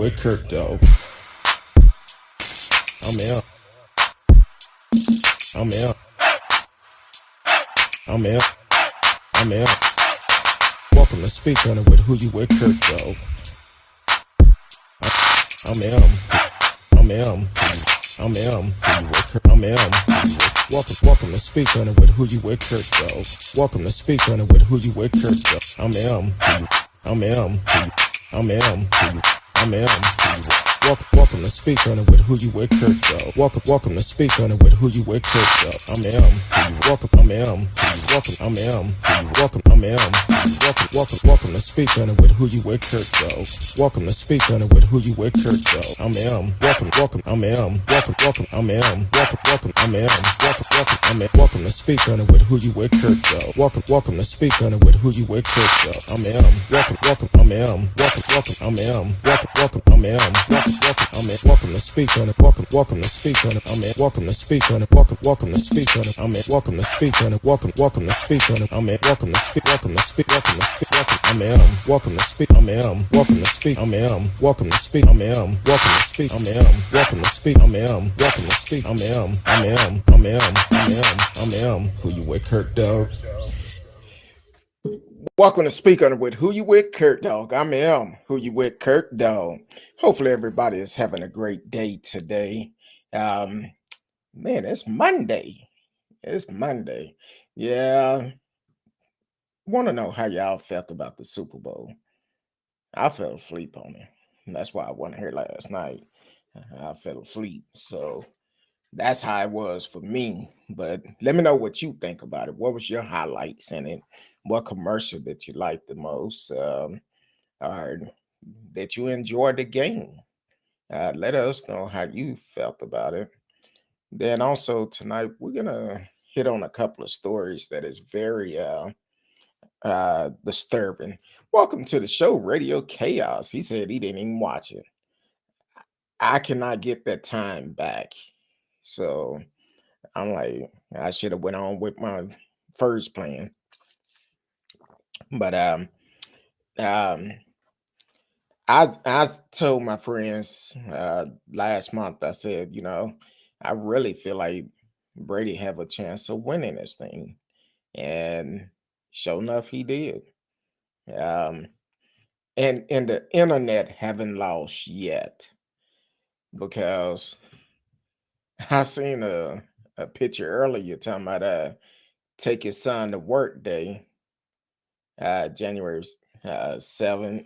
with Kirk though. I'm out. I'm out. I'm out. I'm out. Welcome to Speak on it with Who You With Kirk though. I'm out. I'm out. I'm out. Who you with Kirk? I'm out. Welcome to Speak on it with Who You With Kirk though. Welcome to Speak on it with Who You With Kirk though. I'm out. I'm out. I'm out. I'm out. Welcome to Speak on it with Who You With Kirk though. Welcome to Speak on it with Who You With Kirk though. I'm welcome. I'm welcome. I'm welcome. I'm welcome to Speak on it with Who You With Kirk though. Welcome to Speak on it with Who You With Kirk though. I'm welcome. I'm welcome. I'm welcome. I'm welcome to Speak on it with Who You With Kirk though. Welcome to Speak on it with Who You With Kirk though. I'm welcome. I'm welcome. I'm welcome. I'm welcome to Speak on it. Welcome to Speak on it. I'm welcome to Speak on it. Welcome to Speak on it. I'm welcome to Speak on it. Welcome to Speak on it. I'm welcome to speak. Welcome to speak. Welcome to speak. I'm welcome to speak. I'm welcome to speak. I'm welcome to speak. I'm welcome to speak. I'm welcome to speak. I'm welcome to speak. I'm Who You With Kirk dog. Welcome to Speak on it with Who You With Kirk dog. I'm Who You With Kirk dog. Hopefully everybody is having a great day today. Man, it's Monday. It's Monday. Yeah. Want to know how y'all felt about the Super Bowl. I fell asleep on it. And that's why I wasn't here last night. I fell asleep. So that's how it was for me. But let me know what you think about it. What was your highlights in it? What commercial that you liked the most? Or that you enjoyed the game? Let us know how you felt about it. Then also tonight, we're going to hit on a couple of stories that is very disturbing. Welcome to the show, Radio Chaos. He said he didn't even watch it. I cannot get that time back. So I'm like, I should have went on with my first plan. But I told my friends last month, I said, I really feel like Brady have a chance of winning this thing. And sure enough, he did. And the internet haven't lost yet, because I seen a picture earlier talking about take your son to work day, January 7th,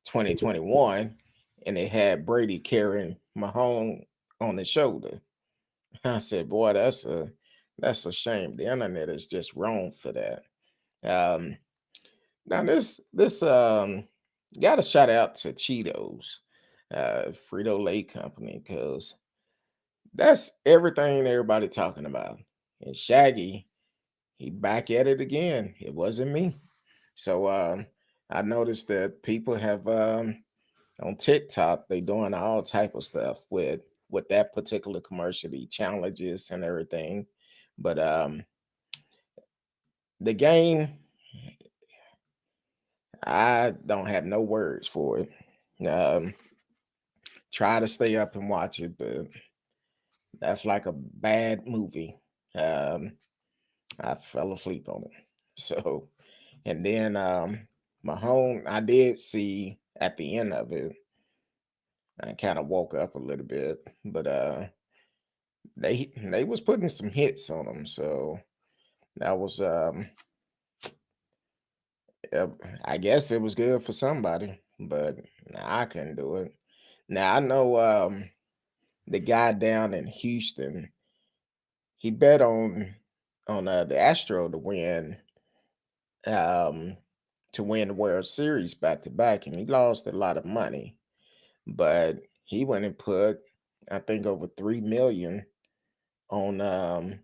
2021, and they had Brady carrying Mahomes on his shoulder. I said, boy, that's a shame. The internet is just wrong for that. Now this got a shout out to Cheetos, Frito-Lay company, because that's everything everybody talking about. And Shaggy, he back at it again. It wasn't me. So I noticed that people have on TikTok, they doing all type of stuff with that particular commercial, the challenges and everything. But the game, I don't have no words for it. Try to stay up and watch it, but that's like a bad movie. I fell asleep on it. So, and then Mahomes, I did see at the end of it. I kind of woke up a little bit, but they was putting some hits on them, so that was I guess it was good for somebody, but I couldn't do it. Now I know the guy down in Houston, he bet on the Astro to win the World Series back to back, and he lost a lot of money. But he went and put, I think, over 3 million on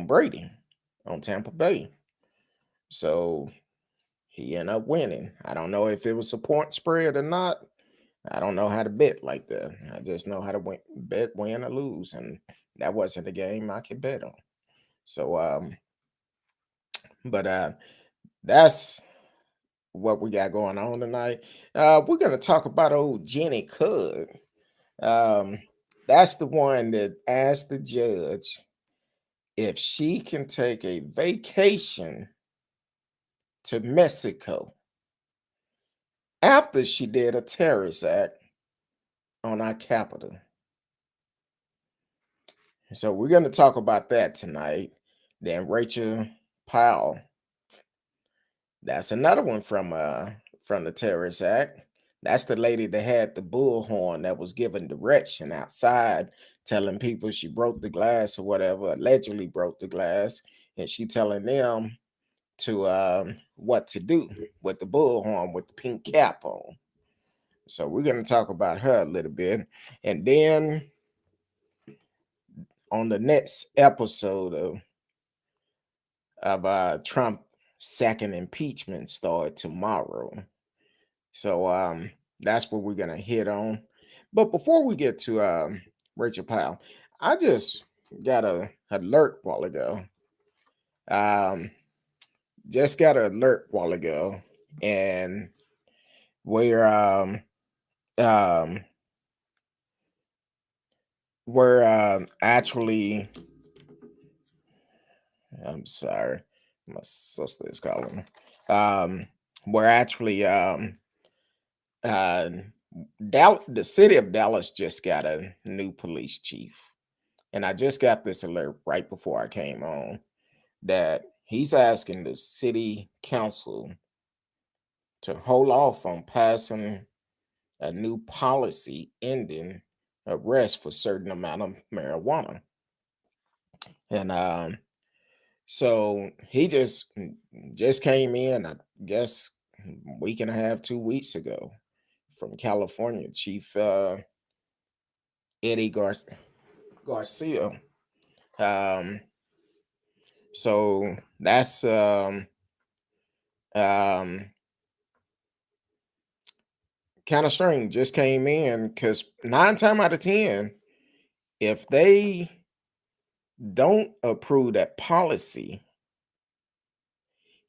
Brady, on Tampa Bay. So he ended up winning. I don't know if it was a point spread or not. I don't know how to bet like that. I just know how to bet, win or lose, and that wasn't a game I could bet on. So but that's what we got going on tonight. We're gonna talk about old Jenny Cudd. Um, that's the one that asked the judge if she can take a vacation to Mexico after she did a terrorist act on our capital. So we're gonna talk about that tonight. Then Rachel Powell. That's another one from the terrorist act. That's the lady that had the bullhorn that was giving direction outside, telling people she broke the glass or whatever, allegedly broke the glass, and she telling them to what to do with the bullhorn with the pink cap on. So we're gonna talk about her a little bit, and then on the next episode of Trump second impeachment start tomorrow. So that's what we're gonna hit on. But before we get to Rachel Powell, I just got a alert while ago. Um, just got an alert while ago, and we're um actually, I'm sorry, my sister is calling. We're actually uh the city of Dallas just got a new police chief. And I just got this alert right before I came on that he's asking the city council to hold off on passing a new policy ending arrest for certain amount of marijuana. And so he just came in, I guess, a week and a half, 2 weeks ago from California, Chief Eddie Garcia. Um, so that's um kind of strange. Just came in because 9 times out of 10, if they don't approve that policy,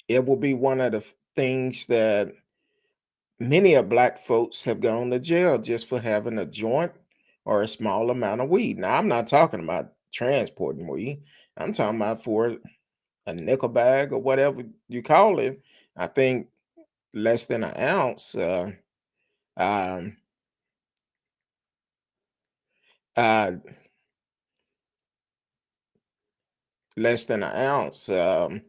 it will be one of the things that many of black folks have gone to jail just for having a joint or a small amount of weed. Now, I'm not talking about transporting weed. I'm talking about for a nickel bag or whatever you call it. I think less than an ounce. Um, uh, Less than an ounce. Hold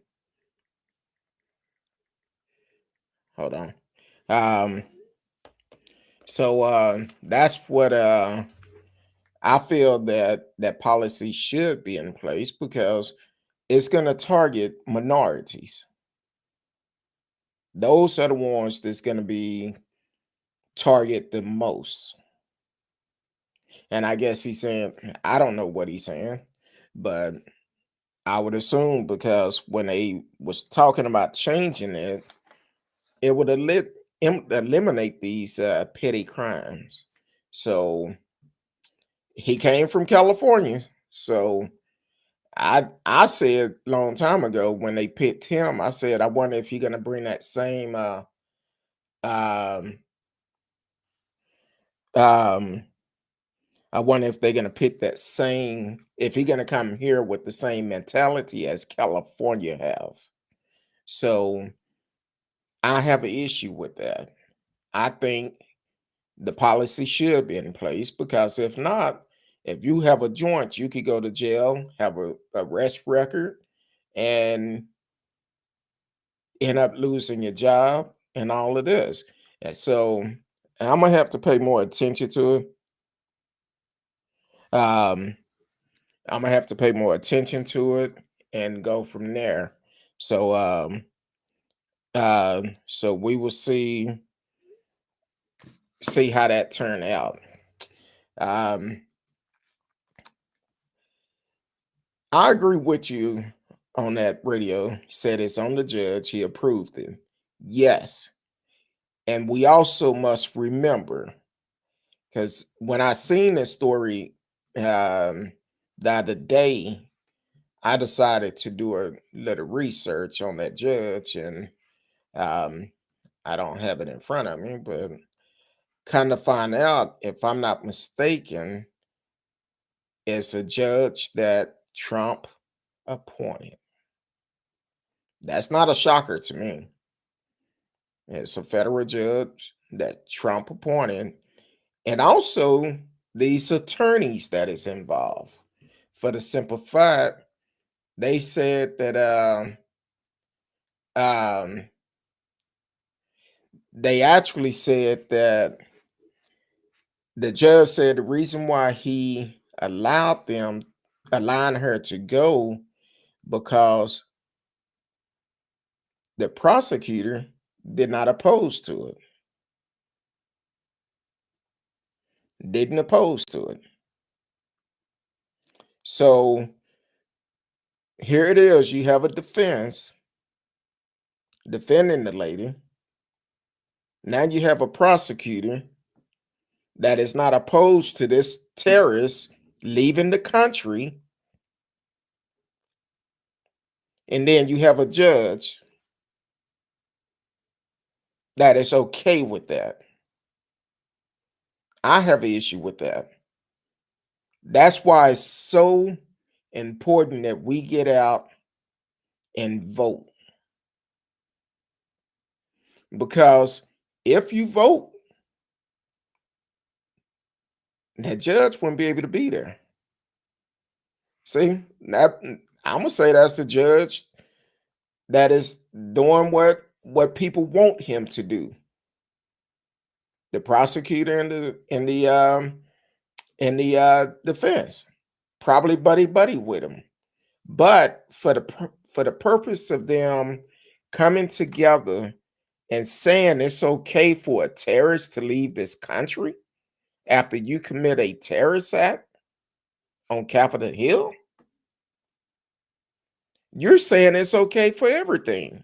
on. Um, so that's what I feel that that policy should be in place because it's going to target minorities. Those are the ones that's going to be target the most. And I guess he's saying, I don't know what he's saying, but I would assume because when they was talking about changing it, it would eliminate these petty crimes. So he came from California. So I said long time ago when they picked him, I said I wonder if he's gonna bring that same um um I wonder if they're gonna pick that same if he's gonna come here with the same mentality as California have. So I have an issue with that. I think the policy should be in place because if not, if you have a joint, you could go to jail, have a arrest record, and end up losing your job and all of this. And so I'm gonna have to pay more attention to it. Um, I'm gonna have to pay more attention to it and go from there. So so we will see how that turn out. Um, I agree with you on that radio. Said it's on the judge. He approved it. Yes. And we also must remember, because when I seen this story the other day, I decided to do a little research on that judge. And um, I don't have it in front of me, but kind of find out, if I'm not mistaken, it's a judge that Trump appointed. That's not a shocker to me. It's a federal judge that Trump appointed, and also these attorneys that is involved. For the simple fact, they said that um, they actually said that the judge said the reason why he allowed her to go, because the prosecutor did not oppose to it, didn't oppose to it. So here it is. You have a defense defending the lady. Now you have a prosecutor that is not opposed to this terrorist leaving the country. And then you have a judge that is okay with that. I have an issue with that. That's why it's so important that we get out and vote. Because if you vote, that judge wouldn't be able to be there. See, that, I'm gonna say that's the judge that is doing what people want him to do. The prosecutor and the defense probably buddy with him, but for the purpose of them coming together and saying it's okay for a terrorist to leave this country after you commit a terrorist act on Capitol Hill, you're saying it's okay for everything.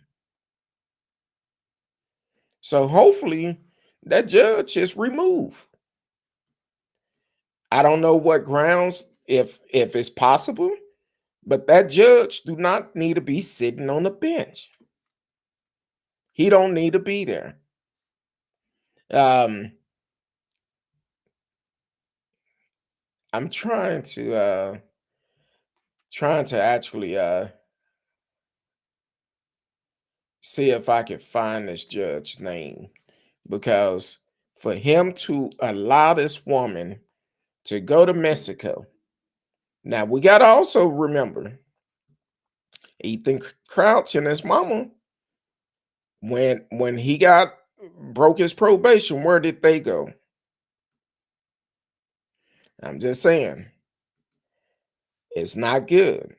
So hopefully that judge is removed. I don't know what grounds, if it's possible, but that judge do not need to be sitting on the bench. He don't need to be there. I'm trying to actually see if I can find this judge's name, because for him to allow this woman to go to Mexico. Now we got to also remember Ethan Crouch and his mama, when he broke his probation, where did they go? I'm just saying, it's not good.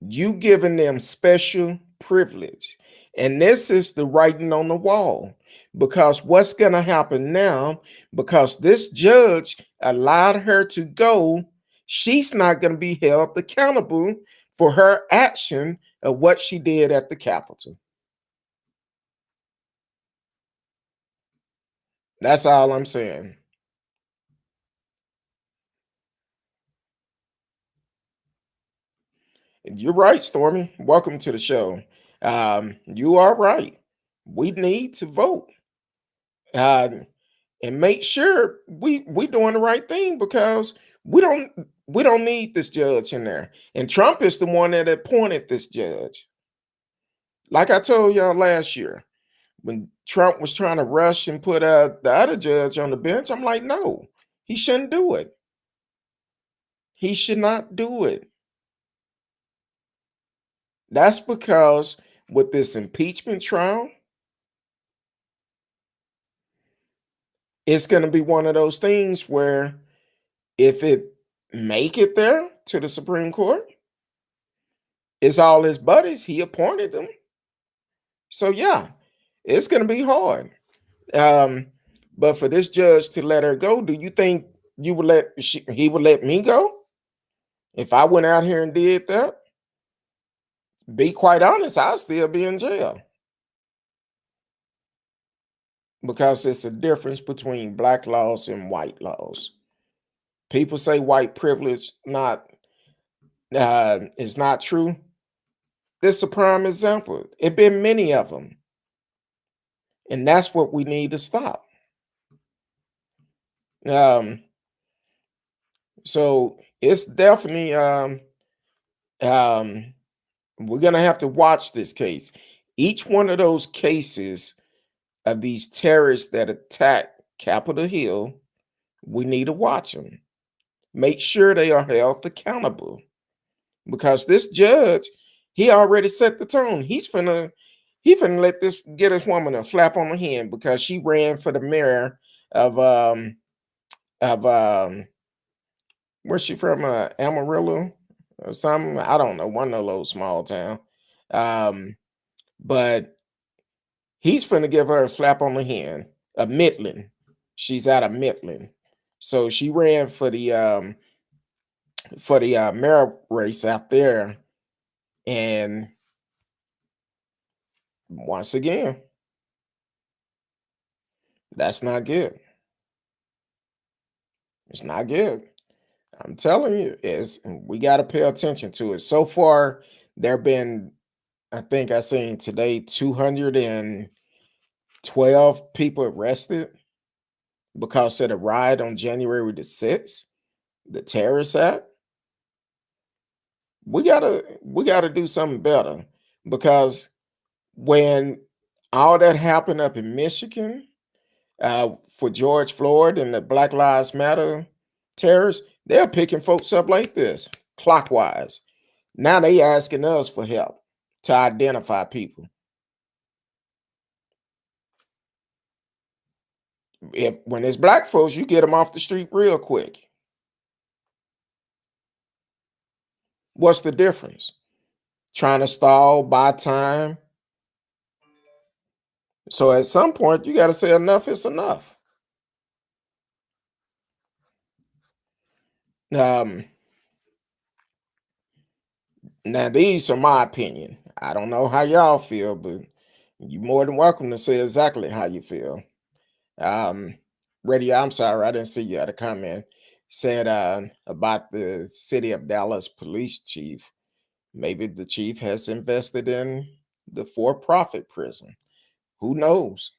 You giving them special privilege. And this is the writing on the wall, because what's going to happen now, because this judge allowed her to go, she's not going to be held accountable for her action of what she did at the Capitol. That's all I'm saying. You're right, Stormy. Welcome to the show. You are right. We need to vote uh, and make sure we doing the right thing, because we don't need this judge in there. And Trump is the one that appointed this judge. Like I told y'all last year, when Trump was trying to rush and put the other judge on the bench, I'm like, no, he shouldn't do it. He should not do it. That's because with this impeachment trial, it's going to be one of those things where if it make it there to the Supreme Court, it's all his buddies. He appointed them. So yeah, it's going to be hard. But for this judge to let her go, do you think he would let me go if I went out here and did that? Be quite honest, I'll still be in jail, because it's a difference between black laws and white laws. People say white privilege is not true. This is a prime example. It been many of them. And that's what we need to stop. Um, so it's definitely um, we're gonna have to watch this case. Each one of those cases of these terrorists that attack Capitol Hill, we need to watch them. Make sure they are held accountable because this judge, he already set the tone. He finna let this get this woman a slap on the hand because she ran for the mayor of of where's she from? Amarillo or something. I don't know, one of those small town. Um, but he's finna give her a slap on the hand. A Midland. She's out of Midland. So she ran for the mayor race out there. And once again, that's not good. It's not good. I'm telling you, is we got to pay attention to it. So far, there been, I think I seen today, 212 people arrested because of the riot on January the 6th, the terrorist act. We gotta do something better because when all that happened up in Michigan, for George Floyd and the Black Lives Matter terrorists, they're picking folks up like this, clockwise. Now they asking us for help to identify people. If when it's black folks, you get them off the street real quick. What's the difference? Trying to stall, buy time. So at some point, you got to say enough is enough. Um, Now these are my opinion. I don't know how y'all feel, but you're more than welcome to say exactly how you feel. Um, Radio, I'm sorry, I didn't see you had a comment. Said about the city of Dallas police chief. Maybe the chief has invested in the for-profit prison. Who knows?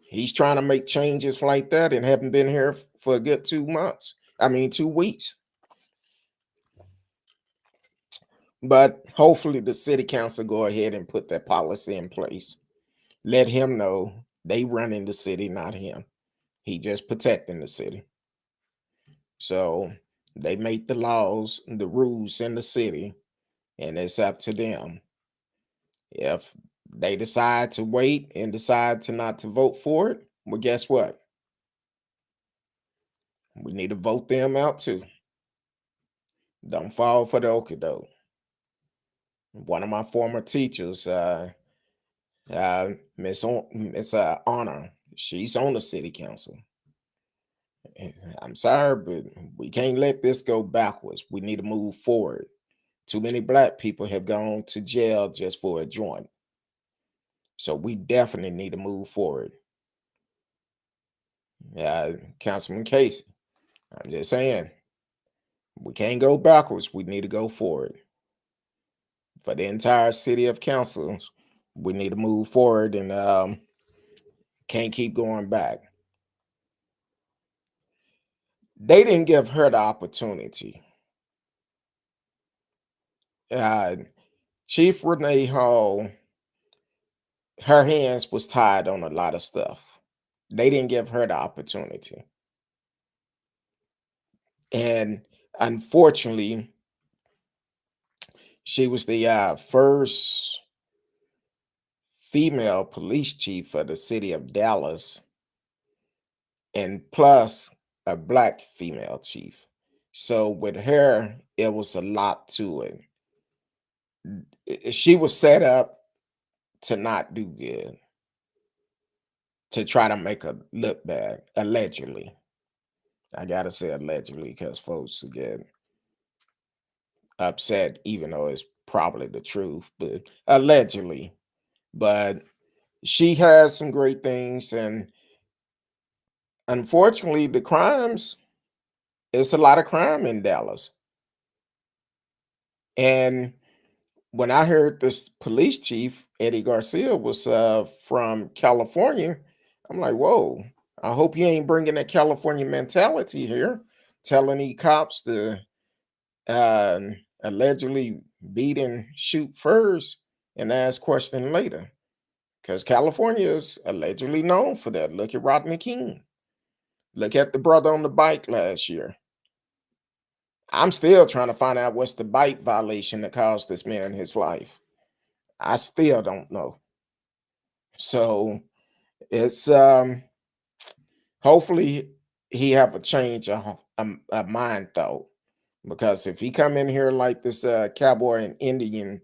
He's trying to make changes like that and haven't been here for a good 2 months. I mean, 2 weeks. But hopefully the city council go ahead and put that policy in place. Let him know they running the city, not him. He just protecting the city. So they make the laws, the rules in the city, and it's up to them. If they decide to wait and decide to not to vote for it, well, guess what? We need to vote them out too. Don't fall for the okie doke. One of my former teachers, Miss Honor, she's on the city council. I'm sorry, but we can't let this go backwards. We need to move forward. Too many black people have gone to jail just for a joint. So we definitely need to move forward. Councilman Casey, I'm just saying, we can't go backwards. We need to go forward. For the entire city of councils, we need to move forward and can't keep going back. They didn't give her the opportunity. Uh, Chief Renee Hall, her hands was tied on a lot of stuff. They didn't give her the opportunity. And unfortunately, she was the first female police chief of the city of Dallas, and plus a black female chief. So with her, it was a lot to it. She was set up to not do good, to try to make her look bad, allegedly. I gotta say allegedly because folks get upset, even though it's probably the truth, but allegedly. But she has some great things, and unfortunately, the crimes, it's a lot of crime in Dallas. And when I heard this police chief, Eddie Garcia, was from California, I'm like, whoa, I hope you ain't bringing that California mentality here, telling these cops to uh, allegedly beat and shoot first and ask question later. Because California is allegedly known for that. Look at Rodney King. Look at the brother on the bike last year. I'm still trying to find out what's the bike violation that caused this man his life. I still don't know. So it's hopefully he have a change of mind thought, because if he come in here like this cowboy and Indian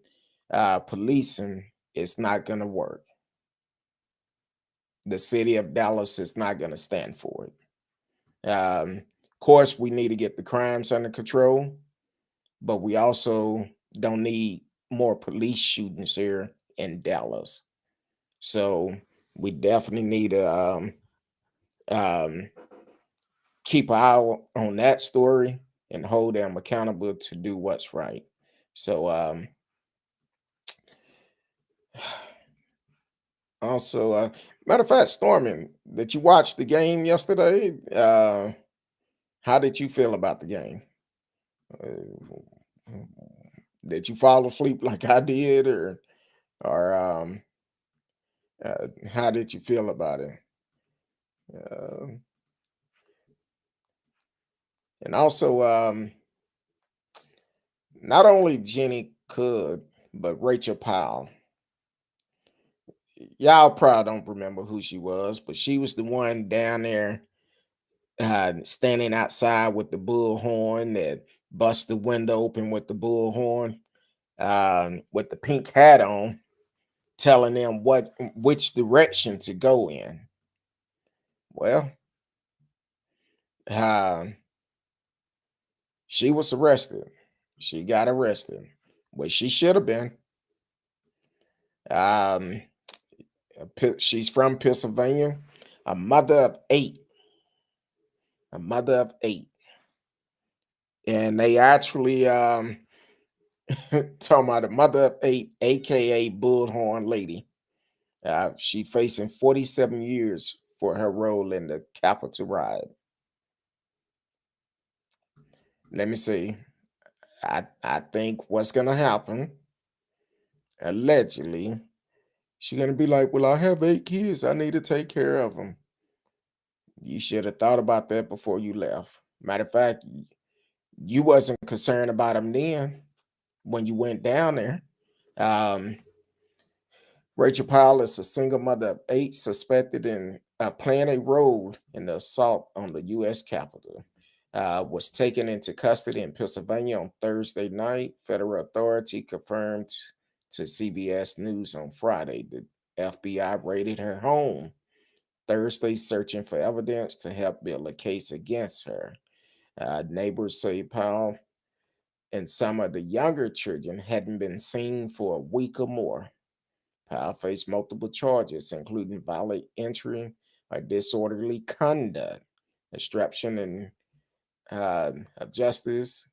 policing, it's not gonna work. The city of Dallas is not gonna stand for it. Of course, we need to get the crimes under control, but we also don't need more police shootings here in Dallas. So we definitely need to um, keep an eye on that story and hold them accountable to do what's right. So also, matter of fact, Stormin, did you watch the game yesterday? How did you feel about the game? Uh, did you fall asleep like I did, or how did you feel about it? Uh, and also, not only Jenny Cudd, but Rachel Powell. Y'all probably don't remember who she was, but she was the one down there standing outside with the bullhorn that bust the window open with the bullhorn, with the pink hat on, telling them which direction to go in. Well, uh, she was arrested. She got arrested, but she should have been. Um, she's from Pennsylvania, a mother of eight, a mother of eight, and they actually talking about a mother of eight, aka Bullhorn Lady. She facing 47 years for her role in the Capitol riot. Let me see. I think what's gonna happen, allegedly, she's gonna be like, "Well, I have 8 kids. I need to take care of them." You should have thought about that before you left. Matter of fact, you wasn't concerned about them then when you went down there. Um, Rachel Powell is a single mother of eight suspected in playing a role in the assault on the U.S. Capitol. Was taken into custody in Pennsylvania on Thursday night. Federal authority confirmed to CBS News on Friday. The FBI raided her home Thursday, searching for evidence to help build a case against her. Neighbors say Powell and some of the younger children hadn't been seen for a week or more. Powell faced multiple charges, including violent entry or disorderly conduct, obstruction and of justice,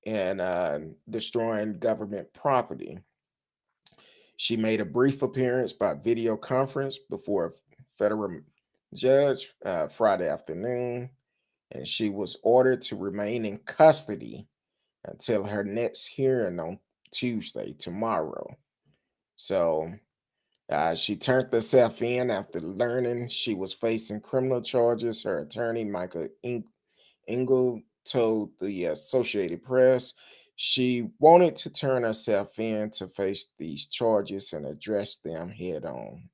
and destroying government property. She made a brief appearance by video conference before a federal judge Friday afternoon, and she was ordered to remain in custody until her next hearing on Tuesday, tomorrow. So she turned herself in after learning she was facing criminal charges. Her attorney, Michael Engel, told the Associated Press she wanted to turn herself in to face these charges and address them head on.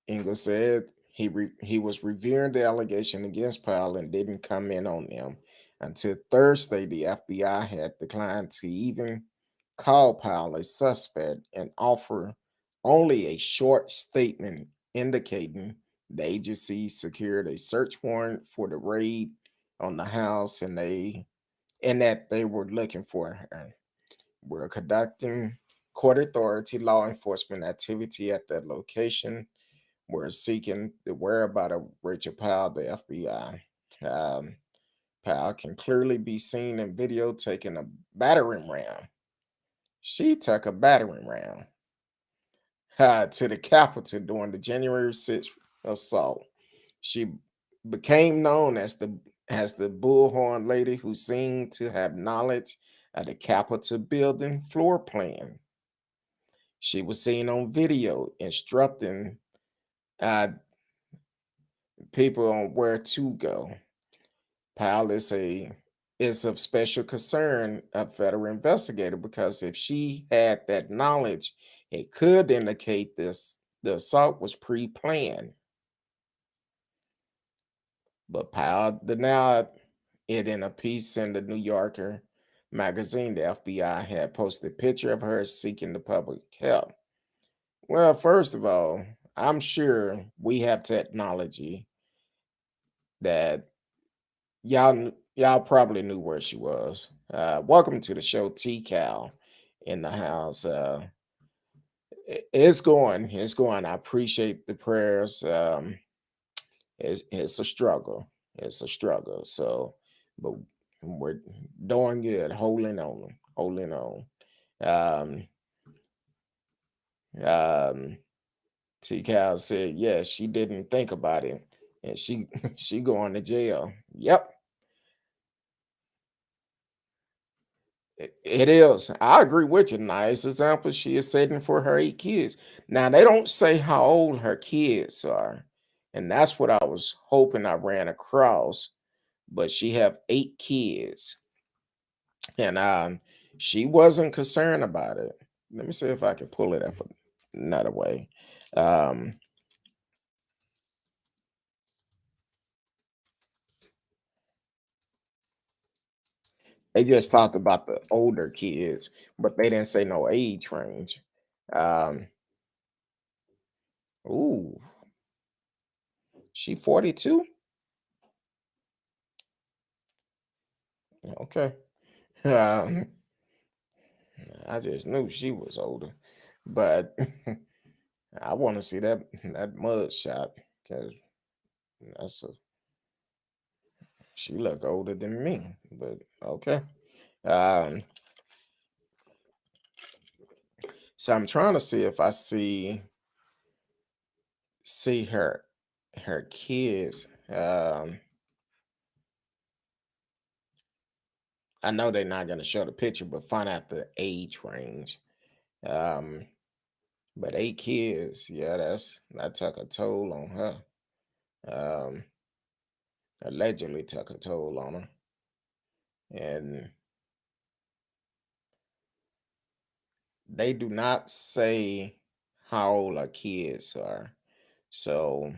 Engel said he was reviewing the allegation against Powell and didn't comment on them until Thursday. The FBI had declined to even call Powell a suspect and offer only a short statement indicating the agency secured a search warrant for the raid on the house and that they were looking for her. We're conducting court authority law enforcement activity at that location. We're seeking the whereabouts of Rachel Powell, the FBI. Um, Powell can clearly be seen in video taking a battering ram She took a battering ram to the Capitol during the January 6th assault. She became known as the bullhorn lady who seemed to have knowledge of the Capitol building floor plan. She was seen on video instructing uh, people on where to go. Powell is of special concern a federal investigator because if she had that knowledge, it could indicate the assault was pre-planned. But Powell denied it in a piece in the New Yorker magazine. The FBI had posted a picture of her seeking the public help. Well, first of all, I'm sure we have technology that y'all probably knew where she was. Welcome to the show, T Cal in the house. It's going. I appreciate the prayers. It's a struggle. It's a struggle. So, but we're doing good, holding on, holding on. Um, um, T Cal said, yes, she didn't think about it, and she she going to jail. Yep, it is. I agree with you. Nice example she is setting for her 8 kids. Now they don't say how old her kids are, and that's what I was hoping I ran across. But she have 8 kids, and she wasn't concerned about it. Let me see if I can pull it up another way. Um, they just talked about the older kids, but they didn't say no age range. Um, ooh, she 42. Okay. Um, I just knew she was older, but I want to see that mud shot because that's a she look older than me. But okay. Um, so I'm trying to see if I see her kids. I know they're not gonna show the picture, but find out the age range. Um, but 8 kids, yeah, that took a toll on her. Um, allegedly took a toll on her, and they do not say how old our kids are. So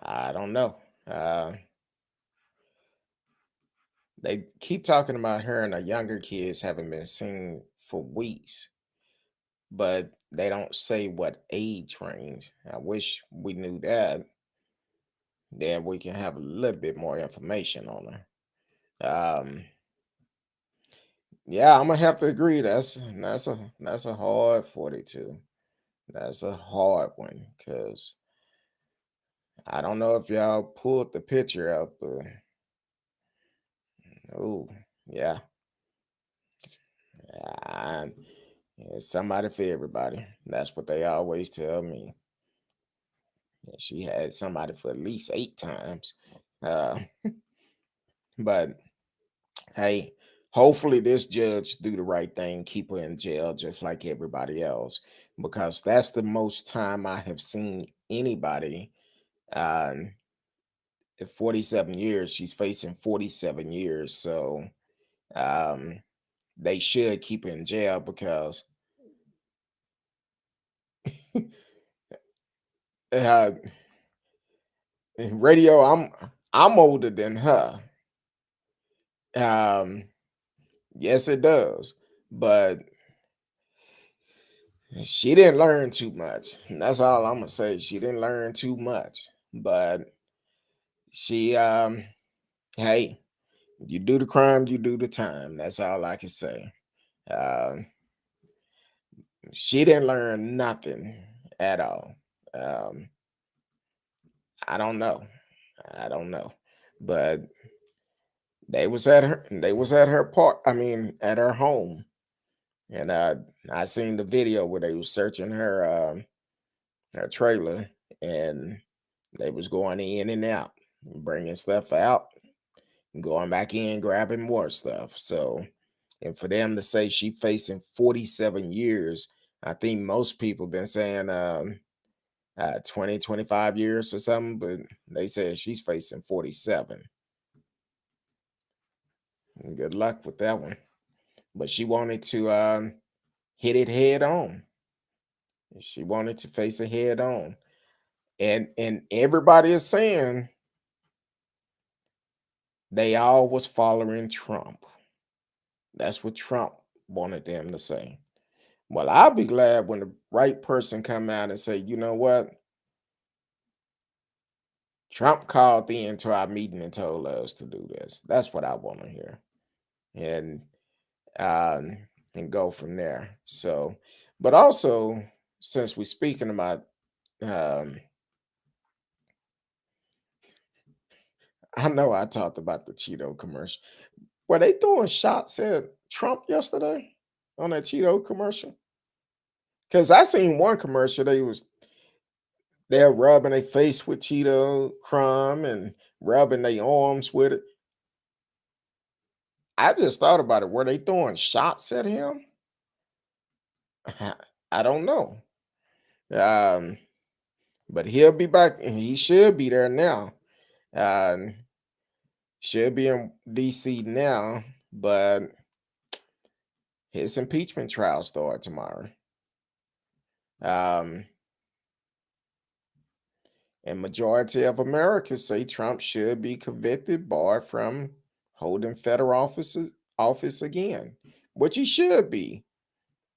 I don't know. They keep talking about her and the younger kids haven't been seen for weeks, but they don't say what age range. I wish we knew that. Then we can have a little bit more information on her. Yeah, I'm gonna have to agree. That's a hard 42. That's a hard one because I don't know if y'all pulled the picture up. Oh, yeah, yeah, it's somebody for everybody. That's what they always tell me. And she had somebody for at least 8 times. Uh, but hey, hopefully this judge do the right thing, keep her in jail just like everybody else, because that's the most time I have seen anybody. Um, at 47 years, she's facing 47 years, so um, they should keep her in jail because uh, in radio, I'm older than her. Um, yes, it does, but she didn't learn too much. And that's all I'm gonna say. She didn't learn too much, but she hey, you do the crime, you do the time. That's all I can say. Um, she didn't learn nothing at all. Um, I don't know. I don't know. But they was at her part, I mean, at her home. And I seen the video where they was searching her trailer, and they was going in and out, bringing stuff out, and going back in, grabbing more stuff. So, and for them to say she facing 47 years, I think most people been saying 20, 25 years or something, but they said she's facing 47. And good luck with that one. But she wanted to hit it head on. She wanted to face it head on. And everybody is saying they all was following Trump. That's what Trump wanted them to say. Well, I'll be glad when the right person come out and say, you know what? Trump called in to our meeting and told us to do this. That's what I want to hear. And um and go from there. So, but also since we're speaking about um I know I talked about the Cheeto commercial. Were they throwing shots at Trump yesterday on that Cheeto commercial? Because I seen one commercial, they're rubbing their face with Cheeto crumb and rubbing their arms with it. I just thought about it. Were they throwing shots at him? I don't know. Um, but he'll be back, and he should be there now. Um, should be in DC now, but his impeachment trial start tomorrow. Um, and majority of Americans say Trump should be convicted, barred from holding federal office again, which he should be.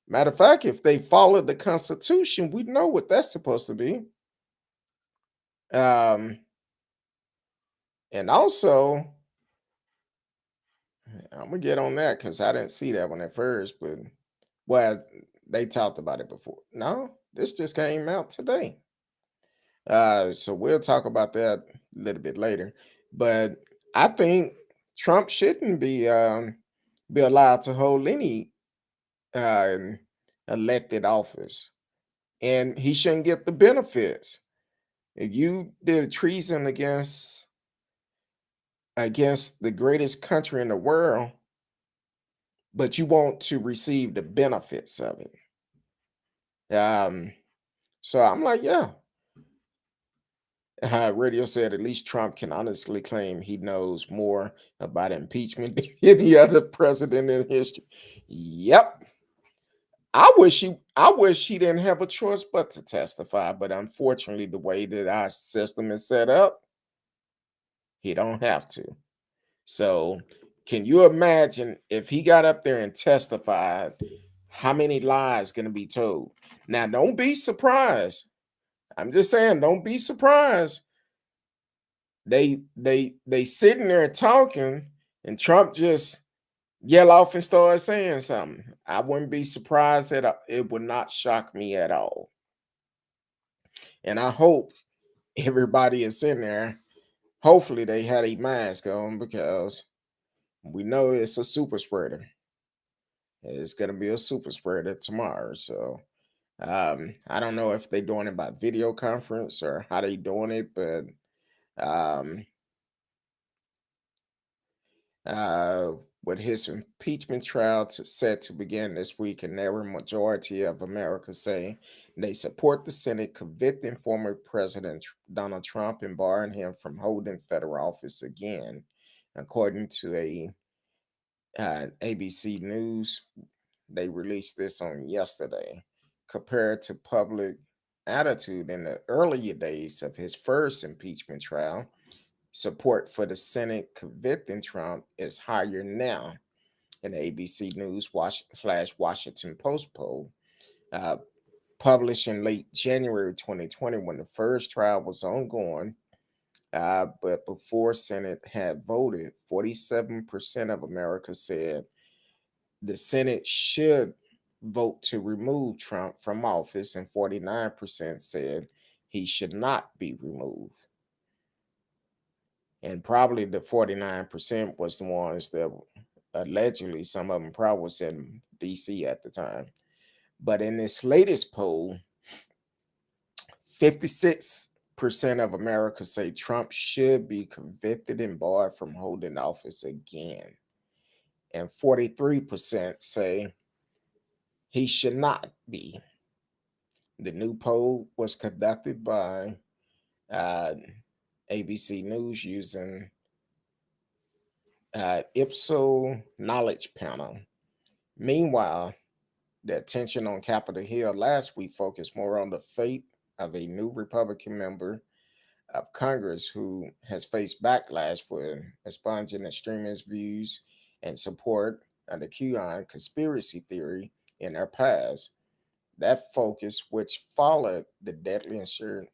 Matter of fact, if they follow the Constitution, we know what that's supposed to be. Um, and also, I'm gonna get on that because I didn't see that one at first, but well, they talked about it before. No, this just came out today. So we'll talk about that a little bit later. But I think Trump shouldn't be allowed to hold any um, elected office, and he shouldn't get the benefits. If you did treason against the greatest country in the world, but you want to receive the benefits of it. So I'm like, yeah. Radio said at least Trump can honestly claim he knows more about impeachment than any other president in history. Yep. I wish he didn't have a choice but to testify, but unfortunately, the way that our system is set up, he don't have to. So, can you imagine if he got up there and testified, how many lies going to be told? Now, don't be surprised. I'm just saying, don't be surprised. They sitting there talking, and Trump just yell off and start saying something. I wouldn't be surprised at all. It would not shock me at all. And I hope everybody is in there. Hopefully, they had a mask on because we know it's a super spreader. It's gonna be a super spreader tomorrow. So I don't know if they're doing it by video conference or how they doing it, but um, uh, with his impeachment trial set to begin this week, a narrow majority of America say they support the Senate convicting former President Donald Trump and barring him from holding federal office again, according to a ABC News. They released this on yesterday. Compared to public attitude in the earlier days of his first impeachment trial, support for the Senate convicting Trump is higher now. An ABC News Washington Post poll uh, published in late January 2020 when the first trial was ongoing. But before Senate had voted, 47% of America said the Senate should vote to remove Trump from office, and 49% said he should not be removed. And probably the 49% was the ones that Allegedly, some of them probably was in D.C. at the time. But in this latest poll, 56% of America say Trump should be convicted and barred from holding office again. And 43% say he should not be. The new poll was conducted by ABC News using Ipsos Knowledge Panel. Meanwhile, the attention on Capitol Hill last week focused more on the fate of a new Republican member of Congress who has faced backlash for expunging extremist views and support of the QAnon conspiracy theory in their past. That focus, which followed the deadly insurgence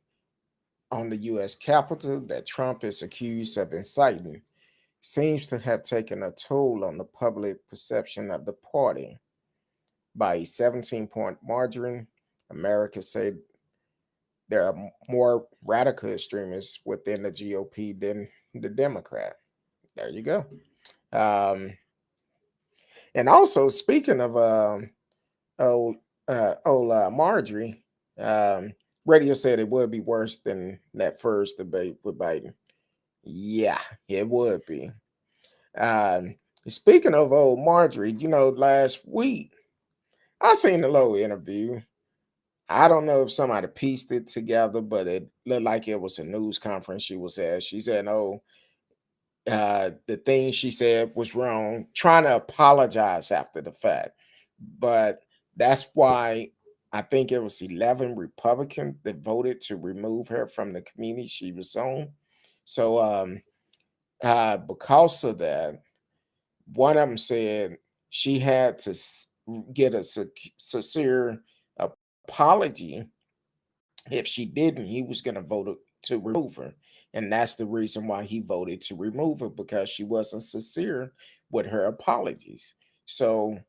on the U.S. Capitol that Trump is accused of inciting, seems to have taken a toll on the public perception of the party. By a 17-point margin, America said there are more radical extremists within the GOP than the Democrat. There you go. And also, speaking of old Marjorie, radio said it would be worse than that first debate with Biden. Yeah, it would be. Speaking of old Marjorie, last week I seen a little interview. I don't know if somebody pieced it together, but it looked like it was a news conference she was at. She said, "Oh, the thing she said was wrong," trying to apologize after the fact. But that's why I think it was 11 Republicans that voted to remove her from the committee she was on. So because of that, one of them said she had to get a sincere apology. If she didn't, he was going to vote to remove her. And that's the reason why he voted to remove her, because she wasn't sincere with her apologies. So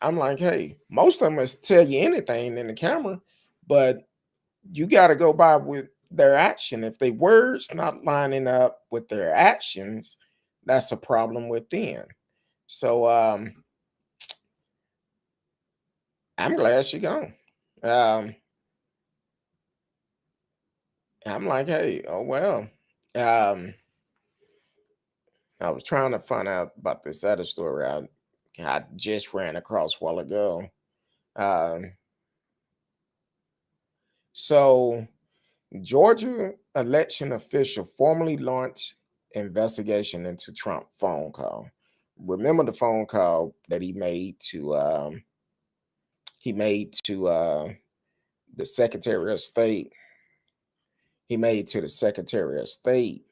I'm like, hey, most of them must tell you anything in the camera, but you got to go by with their action. If their words not lining up with their actions, that's a problem within. So I'm glad she gone. I'm like, hey, oh well. I was trying to find out about this other story I just ran across a while ago. Um, so Georgia election official formally launched investigation into Trump phone call. Remember the phone call that he made to the Secretary of State. He made to the Secretary of State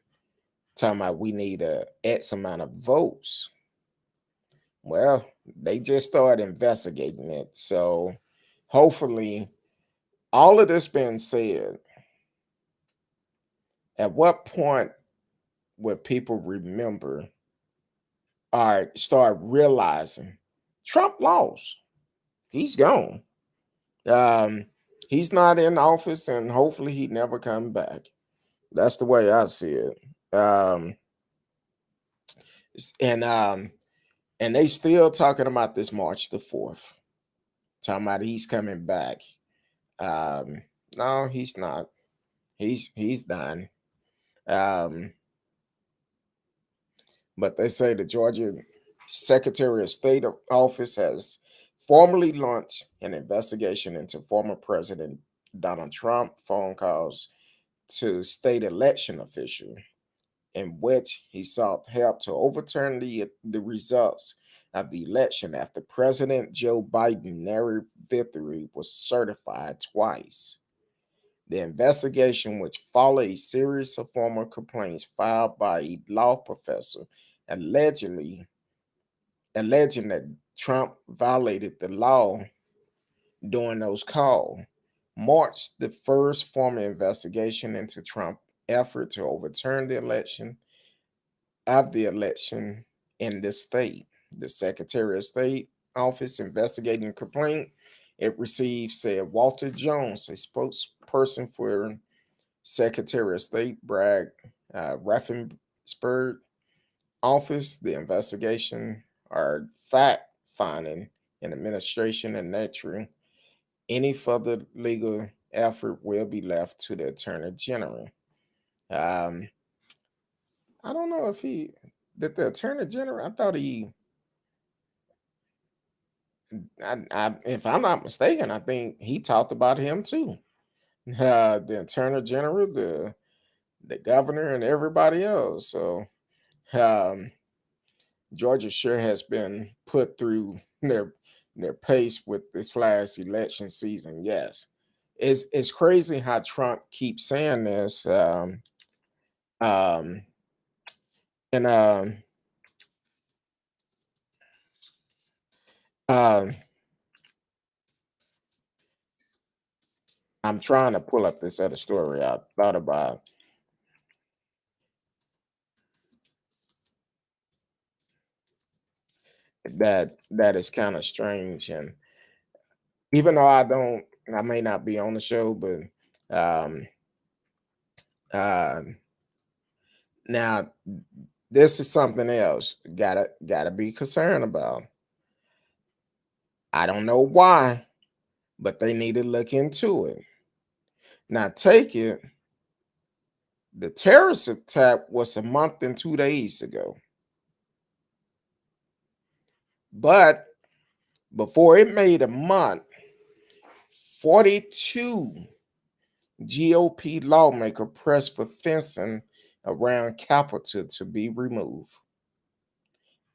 talking about we need a X amount of votes. Well, they just started investigating it. So hopefully, all of this being said, at what point would people remember or start realizing Trump lost? He's gone. Um, he's not in office, and hopefully he never come back. That's the way I see it. And they still talking about this March the 4th, talking about he's coming back. No, he's not. He's done. But they say the Georgia Secretary of State office has formally launched an investigation into former President Donald Trump phone calls to state election official, in which he sought help to overturn the results of the election after President Joe Biden's narrow victory was certified twice. The investigation, which followed a series of former complaints filed by a law professor alleging that Trump violated the law during those calls, marks the first formal investigation into Trump's effort to overturn the election in the state. The Secretary of State office investigating complaint it received, said Walter Jones, a spokesperson for Secretary of State Bragg Raffensperger office. The investigation are fact finding and administration in nature. Any further legal effort will be left to the Attorney General. Um, I don't know if he did the Attorney General. I thought if I'm not mistaken, I think he talked about him too. The Attorney General, the governor, and everybody else. So um, Georgia sure has been put through their pace with this last election season. Yes, it's crazy how Trump keeps saying this. Um, and um, I'm trying to pull up this other story I thought about that is kind of strange. And even though I may not be on the show, but um, uh, now this is something else. Gotta be concerned about. I don't know why, but they need to look into it. Now, take it. The terrorist attack was a month and 2 days ago, but before it made a month, 42 GOP lawmaker pressed for fencing around Capitol to be removed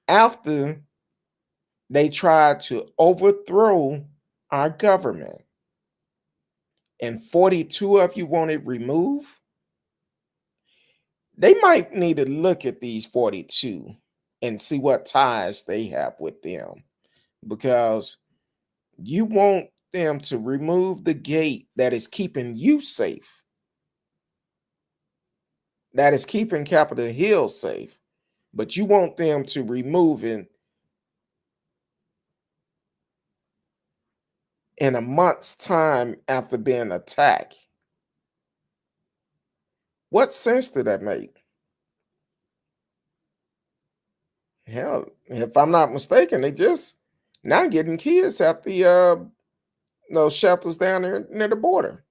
after they tried to overthrow our government. And 42 of you want it removed? They might need to look at these 42 and see what ties they have with them, because you want them to remove the gate that is keeping you safe, that is keeping Capitol Hill safe, but you want them to remove it in a month's time after being attacked. What sense did that make? Hell, if I'm not mistaken, they just now getting kids at the those shelters down there near the border.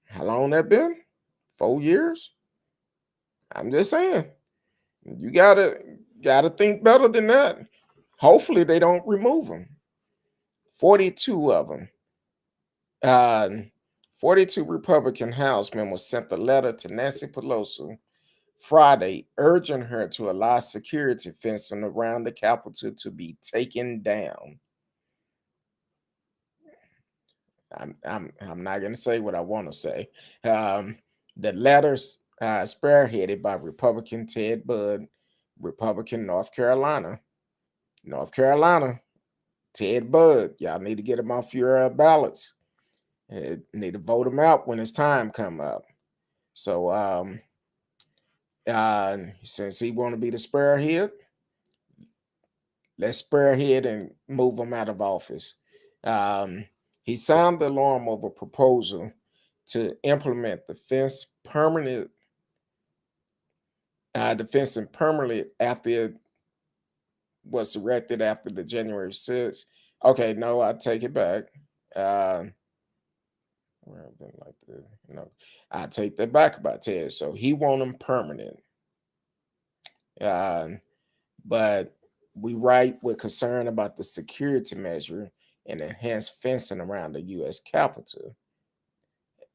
How long that been? 4 years? I'm just saying. You gotta think better than that. Hopefully they don't remove them. 42 of them. Uh, 42 Republican House members sent a letter to Nancy Pelosi Friday urging her to allow security fencing around the Capitol to be taken down. I'm not going to say what I want to say. The letters spearheaded by Republican Ted Budd, Republican North Carolina. North Carolina, Ted Budd. Y'all need to get him off your ballots. Need to vote him out when his time come up. So since he want to be the spearhead, let's spearhead and move him out of office. He sounded the alarm of a proposal to implement the fence permanent the fencing permanently after it was erected after the January 6th. Okay, no, I take it back. Where I've been like the I take that back about Ted. So he want them permanent. Uh, but we write with concern about the security measure and enhanced fencing around the U.S. Capitol.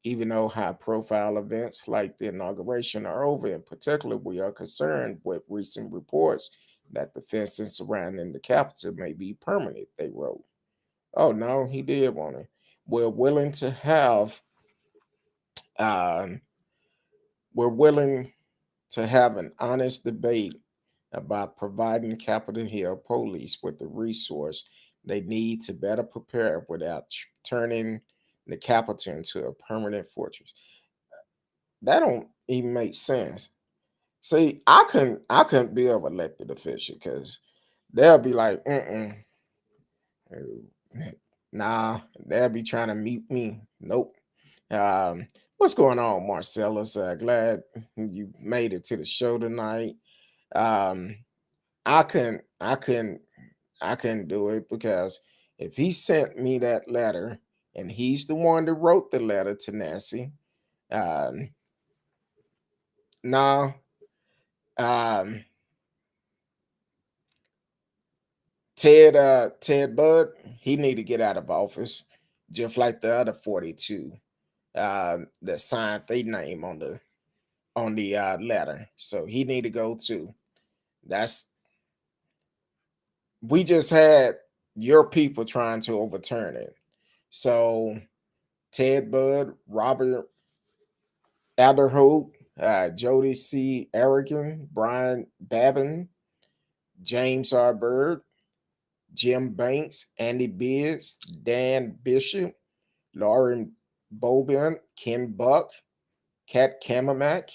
Even though high profile events like the inauguration are over, in particular, we are concerned with recent reports that the fencing surrounding the Capitol may be permanent, they wrote. Oh, no, he did want it. We're willing to have, um, we're willing to have an honest debate about providing Capitol Hill police with the resource they need to better prepare without turning the Capitol into a permanent fortress. That don't even make sense. See, I couldn't be an elected official because they'll be like, nah, they'll be trying to mute me. Nope. What's going on, Marcellus? Glad you made it to the show tonight. Um, I couldn't do it because if he sent me that letter and he's the one that wrote the letter to Nancy, um, no, um, Ted Budd, he need to get out of office, just like the other 42 that signed their name on the letter. So he need to go too. That's we just had your people trying to overturn it. So Ted Budd, Robert Alderholt, Jody C. Arrigan, Brian Babin, James R. Bird, Jim Banks, Andy Biggs, Dan Bishop, Lauren Bobin, Ken Buck, Kat Kamemak,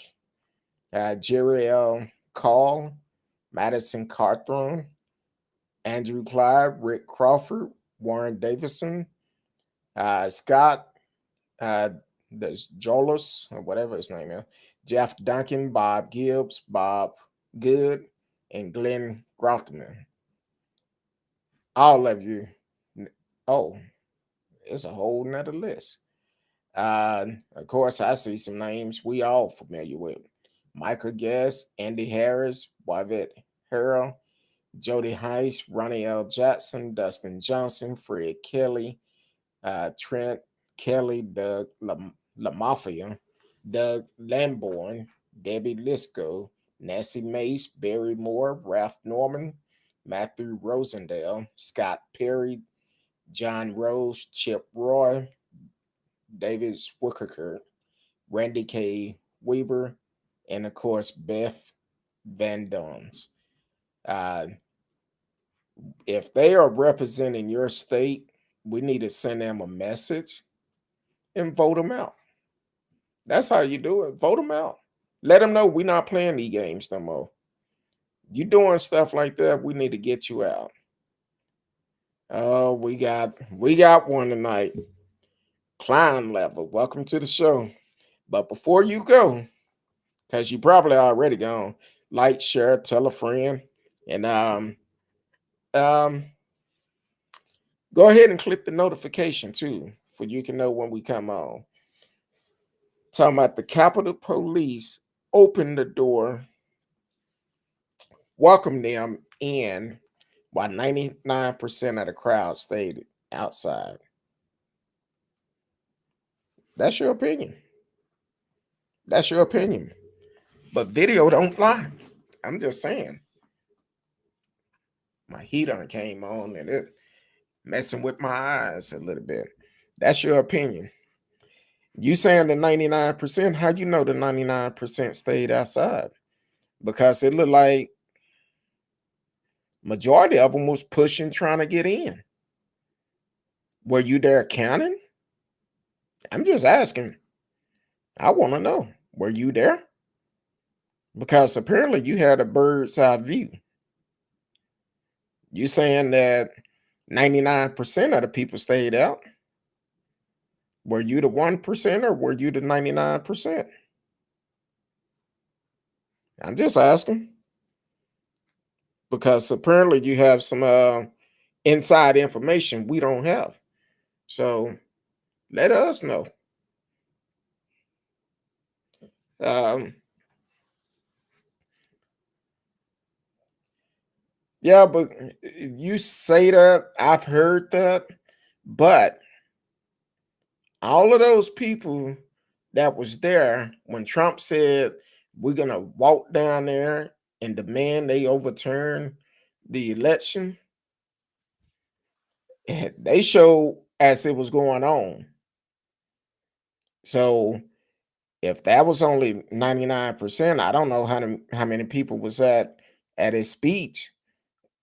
Jerry L. Call, Madison Carthon, Andrew Clyde, Rick Crawford, Warren Davison, Scott the Jolos, or whatever his name is, Jeff Duncan, Bob Gibbs, Bob Good, and Glenn Grothman. All of you. Oh, it's a whole nother list. Of course, I see some names we all familiar with. Michael Guest, Andy Harris, Wyvette Harrell, Jody Heiss, Ronnie L. Jackson, Dustin Johnson, Fred Kelly, Trent Kelly, Doug LaMafia, Doug Lamborn, Debbie Lisco, Nancy Mace, Barry Moore, Ralph Norman, Matthew Rosendale, Scott Perry, John Rose, Chip Roy, David Swickerkert, Randy K. Weber, and of course Beth Van Dons. Uh, if they are representing your state, we need to send them a message and vote them out. That's how you do it. Vote them out. Let them know we're not playing these games no more. You doing stuff like that, we need to get you out. Oh, we got one tonight. Clown level. Welcome to the show. But before you go, because you probably already gone, like, share, tell a friend, and um go ahead and click the notification too, for you can know when we come on. Talking about the Capitol Police open the door, welcome them in, while 99% of the crowd stayed outside. That's your opinion. That's your opinion. But video don't lie. I'm just saying. My heater came on and it messing with my eyes a little bit. That's your opinion. You saying the 99%, how you know the 99% stayed outside? Because it looked like majority of them was pushing, trying to get in. Were you there counting? I'm just asking. I want to know. Were you there? Because apparently you had a bird's eye view. You saying that 99% of the people stayed out? Were you the 1% or were you the 99%? I'm just asking. Because apparently you have some inside information we don't have. So let us know. Yeah, but you say that, I've heard that, but all of those people that was there when Trump said we're gonna walk down there and demand they overturn the election, they showed as it was going on. So if that was only 99%, I don't know how many people was at his speech.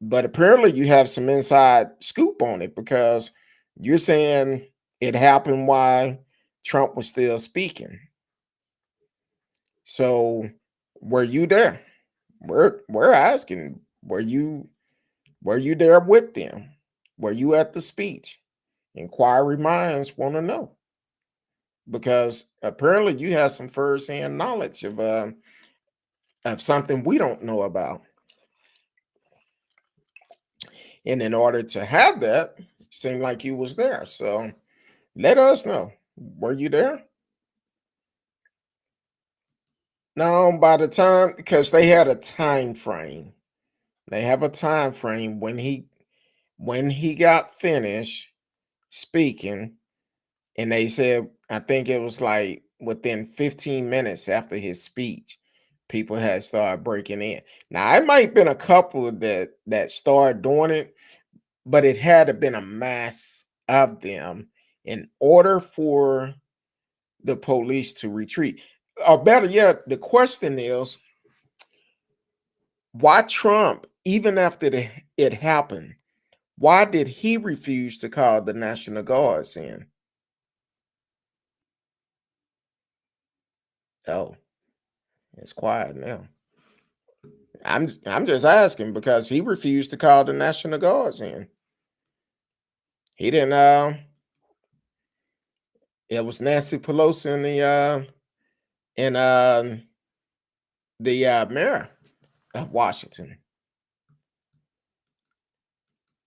But apparently you have some inside scoop on it because you're saying it happened while Trump was still speaking. So were you there? We're asking, were you there with them? Were you at the speech? Inquiry minds want to know. Because apparently you have some firsthand knowledge of something we don't know about. And in order to have that, it seemed like you was there. So let us know. Were you there? No, by the time, because they had a time frame. They have a time frame when he got finished speaking, and they said, I think it was like within 15 minutes after his speech, people had started breaking in. Now, it might have been a couple that started doing it, but it had to been a mass of them in order for the police to retreat. Or better yet, the question is, why Trump, even after it happened, why did he refuse to call the National Guards in? Oh, it's quiet now. I'm just asking because he refused to call the National Guards in. He didn't. It was Nancy Pelosi and the mayor of Washington.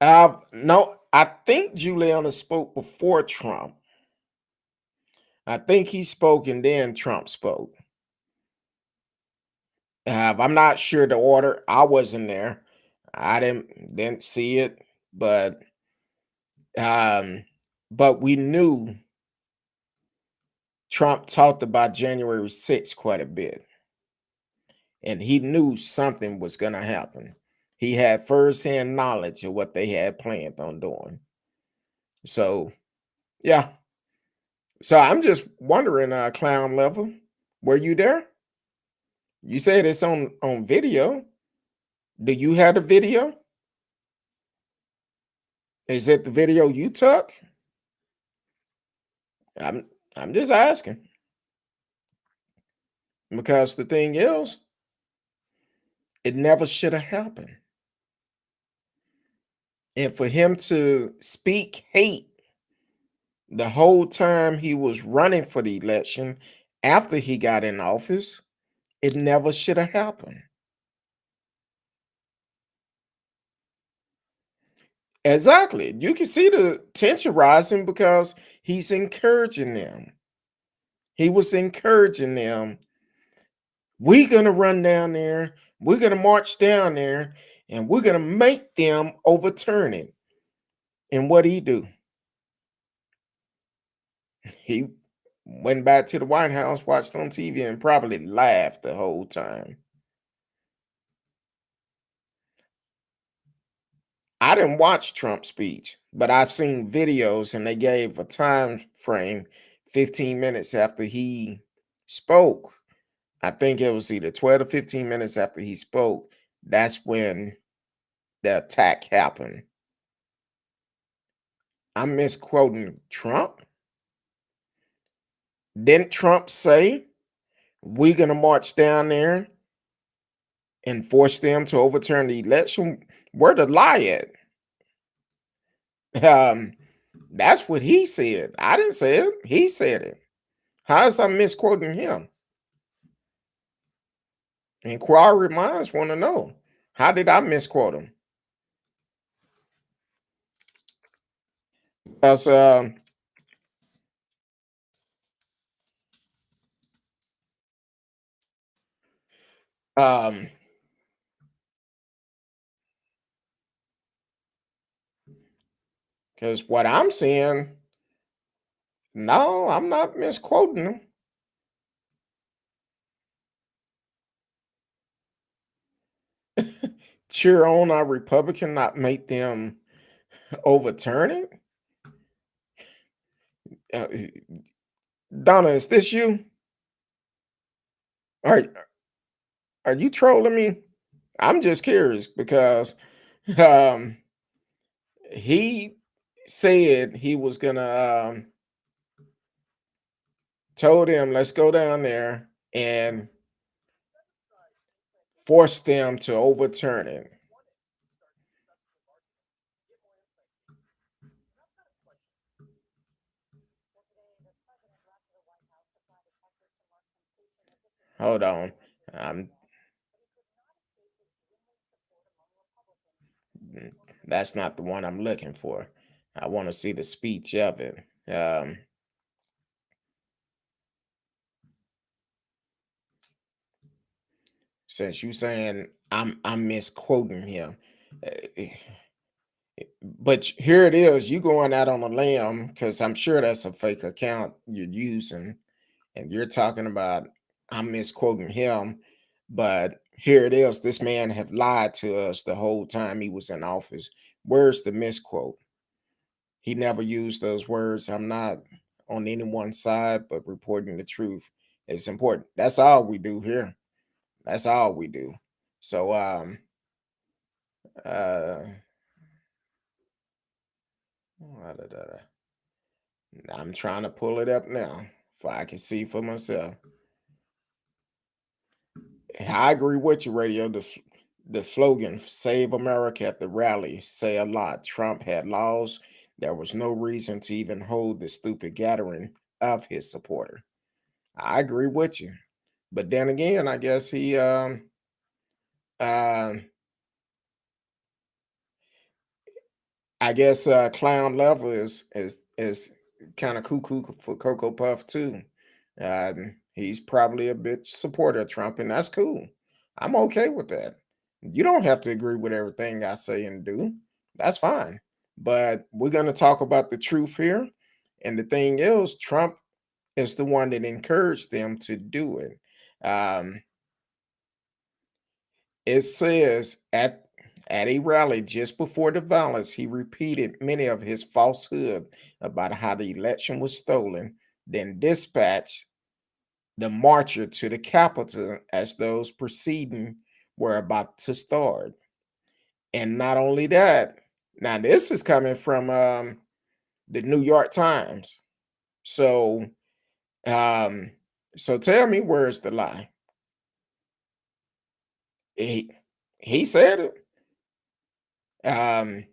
No, I think Juliana spoke before Trump. I think he spoke and then Trump spoke. I'm not sure the order. I wasn't there. I didn't see it, um, but we knew Trump talked about January 6th quite a bit, and he knew something was going to happen. He had firsthand knowledge of what they had planned on doing. So, yeah. So I'm just wondering, clown level, were you there? You said it's on video. Do you have the video? Is it the video you took? I'm I'm just asking because the thing is, it never should have happened. And for him to speak hate the whole time he was running for the election after he got in office, it never should have happened. Exactly. You can see the tension rising because he's encouraging them. He was encouraging them. We're going to run down there. We're going to march down there and we're going to make them overturn it. And what he do? He went back to the White House, watched on TV, and probably laughed the whole time. I didn't watch Trump's speech, but I've seen videos and they gave a time frame 15 minutes after he spoke. I think it was either 12 to 15 minutes after he spoke. That's when the attack happened. I'm misquoting Trump. Didn't Trump say, we're going to march down there and force them to overturn the election? Where the lie at? That's what he said. I didn't say it. He said it. How is I misquoting him? Inquiry minds want to know. How did I misquote him? Because um, because what I'm seeing, no, I'm not misquoting him. Cheer on our Republican, not make them overturn it. Uh, Donna, is this you? Are are you trolling me? I'm just curious because um, he said he was gonna told him let's go down there and force them to overturn it. Hold on. Um, That's not the one I'm looking for. I want to see the speech of it. Um, since you saying I'm misquoting him, uh, but here it is. You going out on a limb because I'm sure that's a fake account you're using, and you're talking about I'm misquoting him. But here it is. This man have lied to us the whole time he was in office. Where's the misquote? He never used those words. I'm not on anyone's side, but reporting the truth is important. That's all we do here. That's all we do. So uh I'm trying to pull it up now so I can see for myself. I agree with you, radio. The slogan "Save America" at the rally say a lot. Trump had laws. There was no reason to even hold the stupid gathering of his supporter. I agree with you. But then again, I guess he um I guess clown level is kind of cuckoo for Cocoa Puff too. He's probably a bit supporter of Trump, and that's cool. I'm okay with that. You don't have to agree with everything I say and do. That's fine. But we're gonna talk about the truth here. And the thing is, Trump is the one that encouraged them to do it. Um, It says at a rally just before the violence, he repeated many of his falsehood about how the election was stolen, then dispatched the marcher to the Capitol as those proceeding were about to start. And not only that, now this is coming from the New York Times. So um, so tell me where's the lie? He he said it. Um,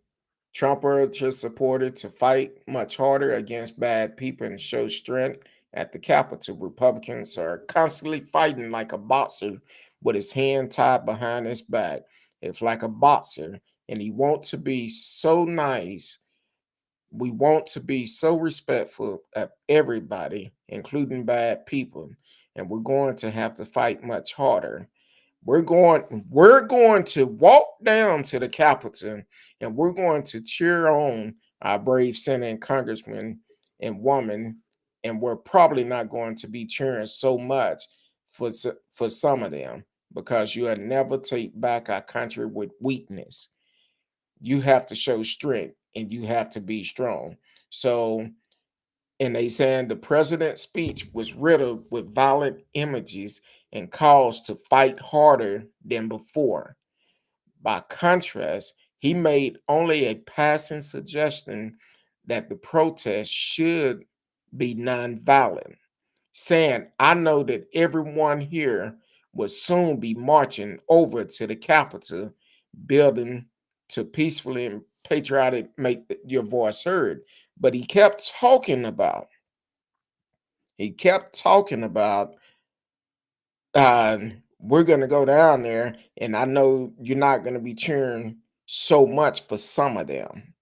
Trump urged his supporters to fight much harder against bad people and show strength at the Capitol. Republicans are constantly fighting like a boxer with his hand tied behind his back. It's like a boxer, and he wants to be so nice. We want to be so respectful of everybody, including bad people, and we're going to have to fight much harder. We're going to walk down to the Capitol and we're going to cheer on our brave Senate and congressman and woman, and we're probably not going to be cheering so much for some of them because you had never take back our country with weakness. You have to show strength and you have to be strong. So, and they saying the president's speech was riddled with violent images and calls to fight harder than before. By contrast, he made only a passing suggestion that the protest should be nonviolent, saying, I know that everyone here will soon be marching over to the Capitol building to peacefully and patriotic make your voice heard. But he kept talking about uh, we're going to go down there, and I know you're not going to be cheering so much for some of them.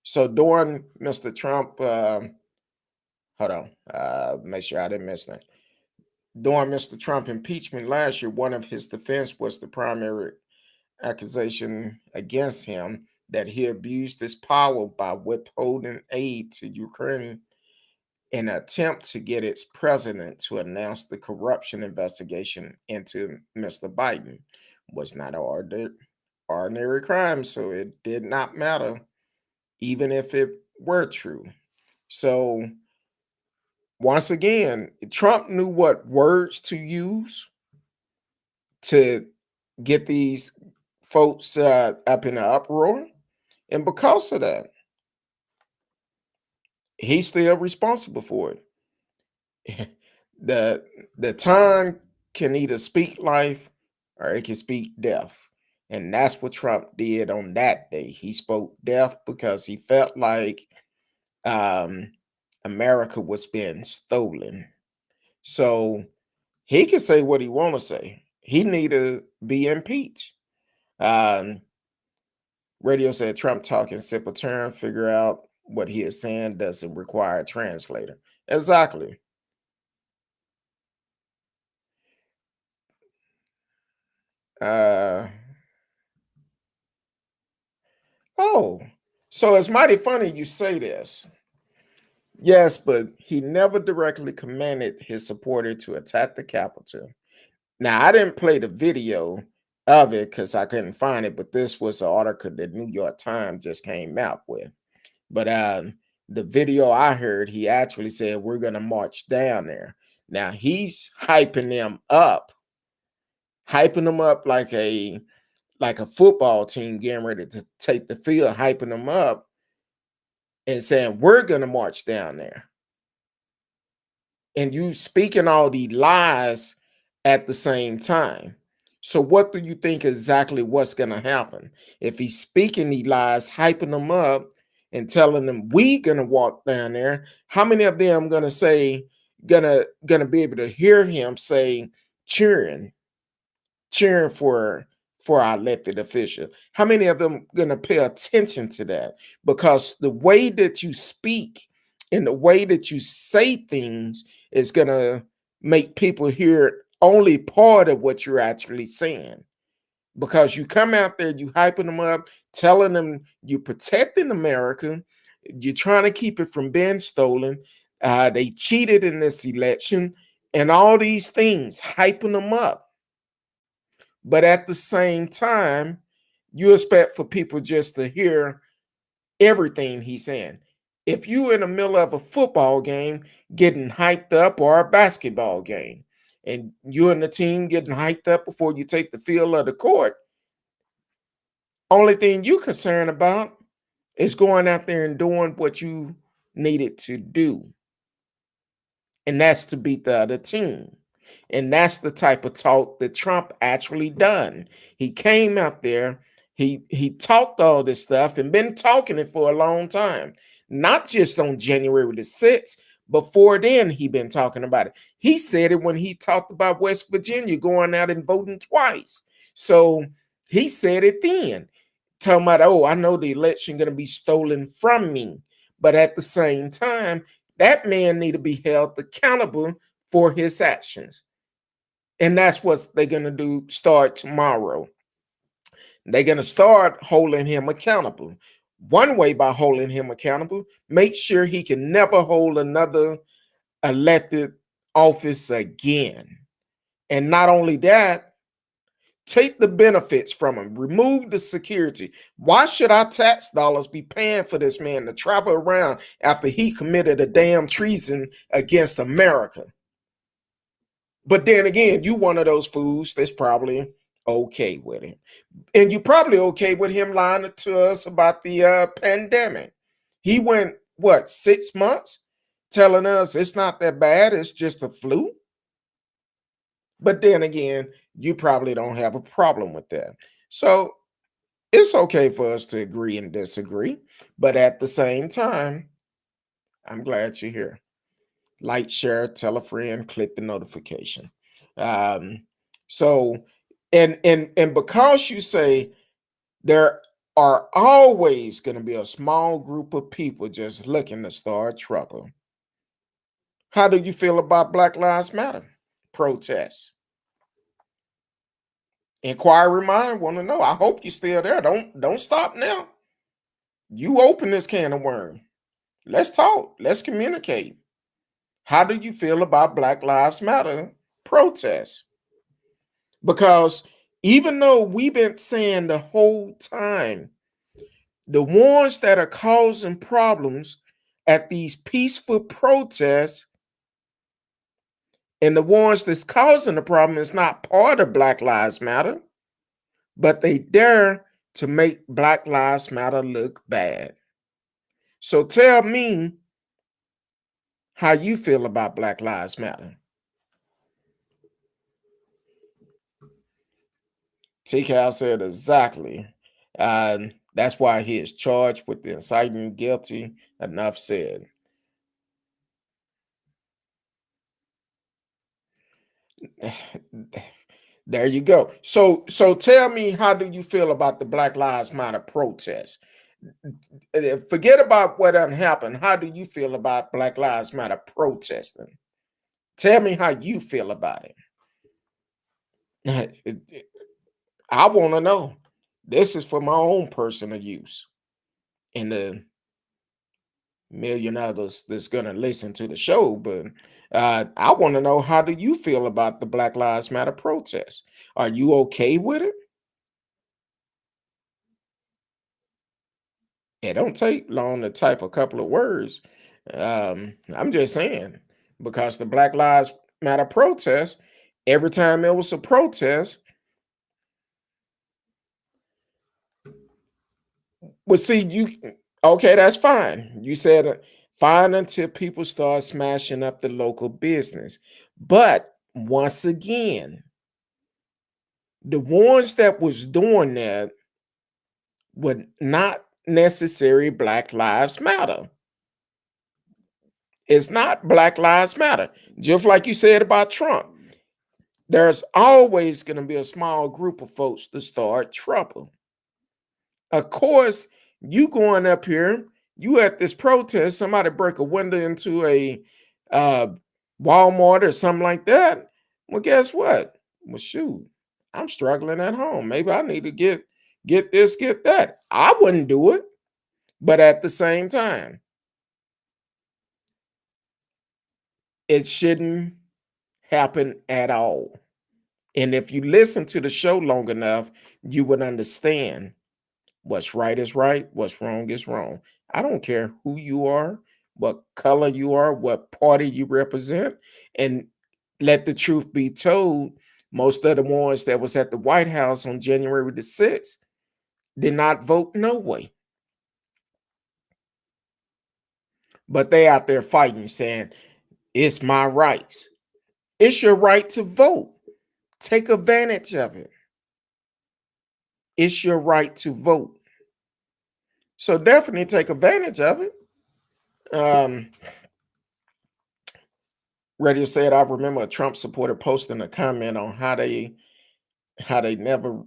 So during Mr. Trump, hold on, make sure I didn't miss that. During Mr. Trump impeachment last year, one of his defense was the primary accusation against him that he abused his power by withholding aid to Ukraine in an attempt to get its president to announce the corruption investigation into Mr. Biden was not an ordinary crime, so it did not matter, even if it were true. So, once again, Trump knew what words to use to get these folks up in an uproar. And because of that, he's still responsible for it. the the tongue can either speak life or it can speak death. And that's what Trump did on that day. He spoke death because he felt like um, America was being stolen. So he can say what he want to say. He need to be impeached. Um, Radio said Trump talking simple term. Figure out what he is saying doesn't require a translator. Exactly. Uh oh, so it's mighty funny you say this. Yes, but he never directly commanded his supporter to attack the Capitol. Now, I didn't play the video of it because I couldn't find it, but this was an article that New York Times just came out with. But the video I heard, he actually said, we're going to march down there. Now, he's hyping them up like a football team getting ready to take the field, hyping them up and saying, we're going to march down there. And you speaking all these lies at the same time. So what do you think exactly what's going to happen? If he's speaking these lies, hyping them up and telling them we going to walk down there, how many of them going to say, gonna be able to hear him say cheering for our elected official? How many of them going to pay attention to that? Because the way that you speak and the way that you say things is going to make people hear only part of what you're actually saying. Because you come out there, you hyping them up, telling them you're protecting America, you're trying to keep it from being stolen. They cheated in this election, and all these things, hyping them up. But at the same time, you expect for people just to hear everything he's saying. If you're in the middle of a football game getting hyped up, or a basketball game, and you and the team getting hyped up before you take the field of the court, only thing you're concerned about is going out there and doing what you needed to do. And that's to beat the other team. And that's the type of talk that Trump actually done. He came out there, he talked all this stuff and been talking it for a long time. Not just on January the 6th. Before then, he been talking about it. He said it when he talked about West Virginia going out and voting twice. So he said it then. Talking about, oh, I know the election going to be stolen from me. But at the same time, that man need to be held accountable for his actions. And that's what they're going to do start tomorrow. They're going to start holding him accountable. One way by holding him accountable, make sure he can never hold another elected office again. And not only that, take the benefits from him. Remove the security. Why should our tax dollars be paying for this man to travel around after he committed a damn treason against America? But then again, you one of those fools that's probably okay with it. And you're probably okay with him lying to us about the pandemic. He went, what, 6 months telling us it's not that bad, it's just a flu? But then again, you probably don't have a problem with that. So it's okay for us to agree and disagree. But at the same time, I'm glad you're here. Like, share, tell a friend, click the notification. So, and because you say there are always going to be a small group of people just looking to start trouble, how do you feel about Black Lives Matter protests? Inquiry mind want to know. I hope you're still there. Don't stop now. You open this can of worm. Let's talk. Let's communicate. How do you feel about Black Lives Matter protests? Because even though we've been saying the whole time, the ones that are causing problems at these peaceful protests and the ones that's causing the problem is not part of Black Lives Matter, but they dare to make Black Lives Matter look bad. So tell me how you feel about Black Lives Matter. T-Cal said exactly. That's why he is charged with the inciting guilty. Enough said. There you go. So tell me, how do you feel about the Black Lives Matter protest? Forget about what done happened. How do you feel about Black Lives Matter protesting? Tell me how you feel about it. I want to know. This is for my own personal use, and the million others that's gonna listen to the show. But I want to know, how do you feel about the Black Lives Matter protest? Are you okay with it? It don't take long to type a couple of words. I'm just saying, because the Black Lives Matter protest, every time there was a protest, well, see, you okay, that's fine. You said fine until people start smashing up the local business. But once again, the ones that was doing that were not necessary Black Lives Matter. It's not Black Lives Matter. Just like you said about Trump, there's always going to be a small group of folks to start trouble. Of course, you going up here, you at this protest, somebody break a window into a uh, Walmart or something like that. Well, guess what? Well, shoot, I'm struggling at home. Maybe I need to get this, get that. I wouldn't do it, but at the same time, it shouldn't happen at all. And if you listen to the show long enough, you would understand what's right is right, what's wrong is wrong. I don't care who you are, what color you are, what party you represent. And let the truth be told, most of the ones that was at the White House on January the 6th did not vote no way. But they out there fighting, saying, it's my rights. It's your right to vote. Take advantage of it. It's your right to vote. So definitely take advantage of it. Um, Radio said, I remember a Trump supporter posting a comment on how they never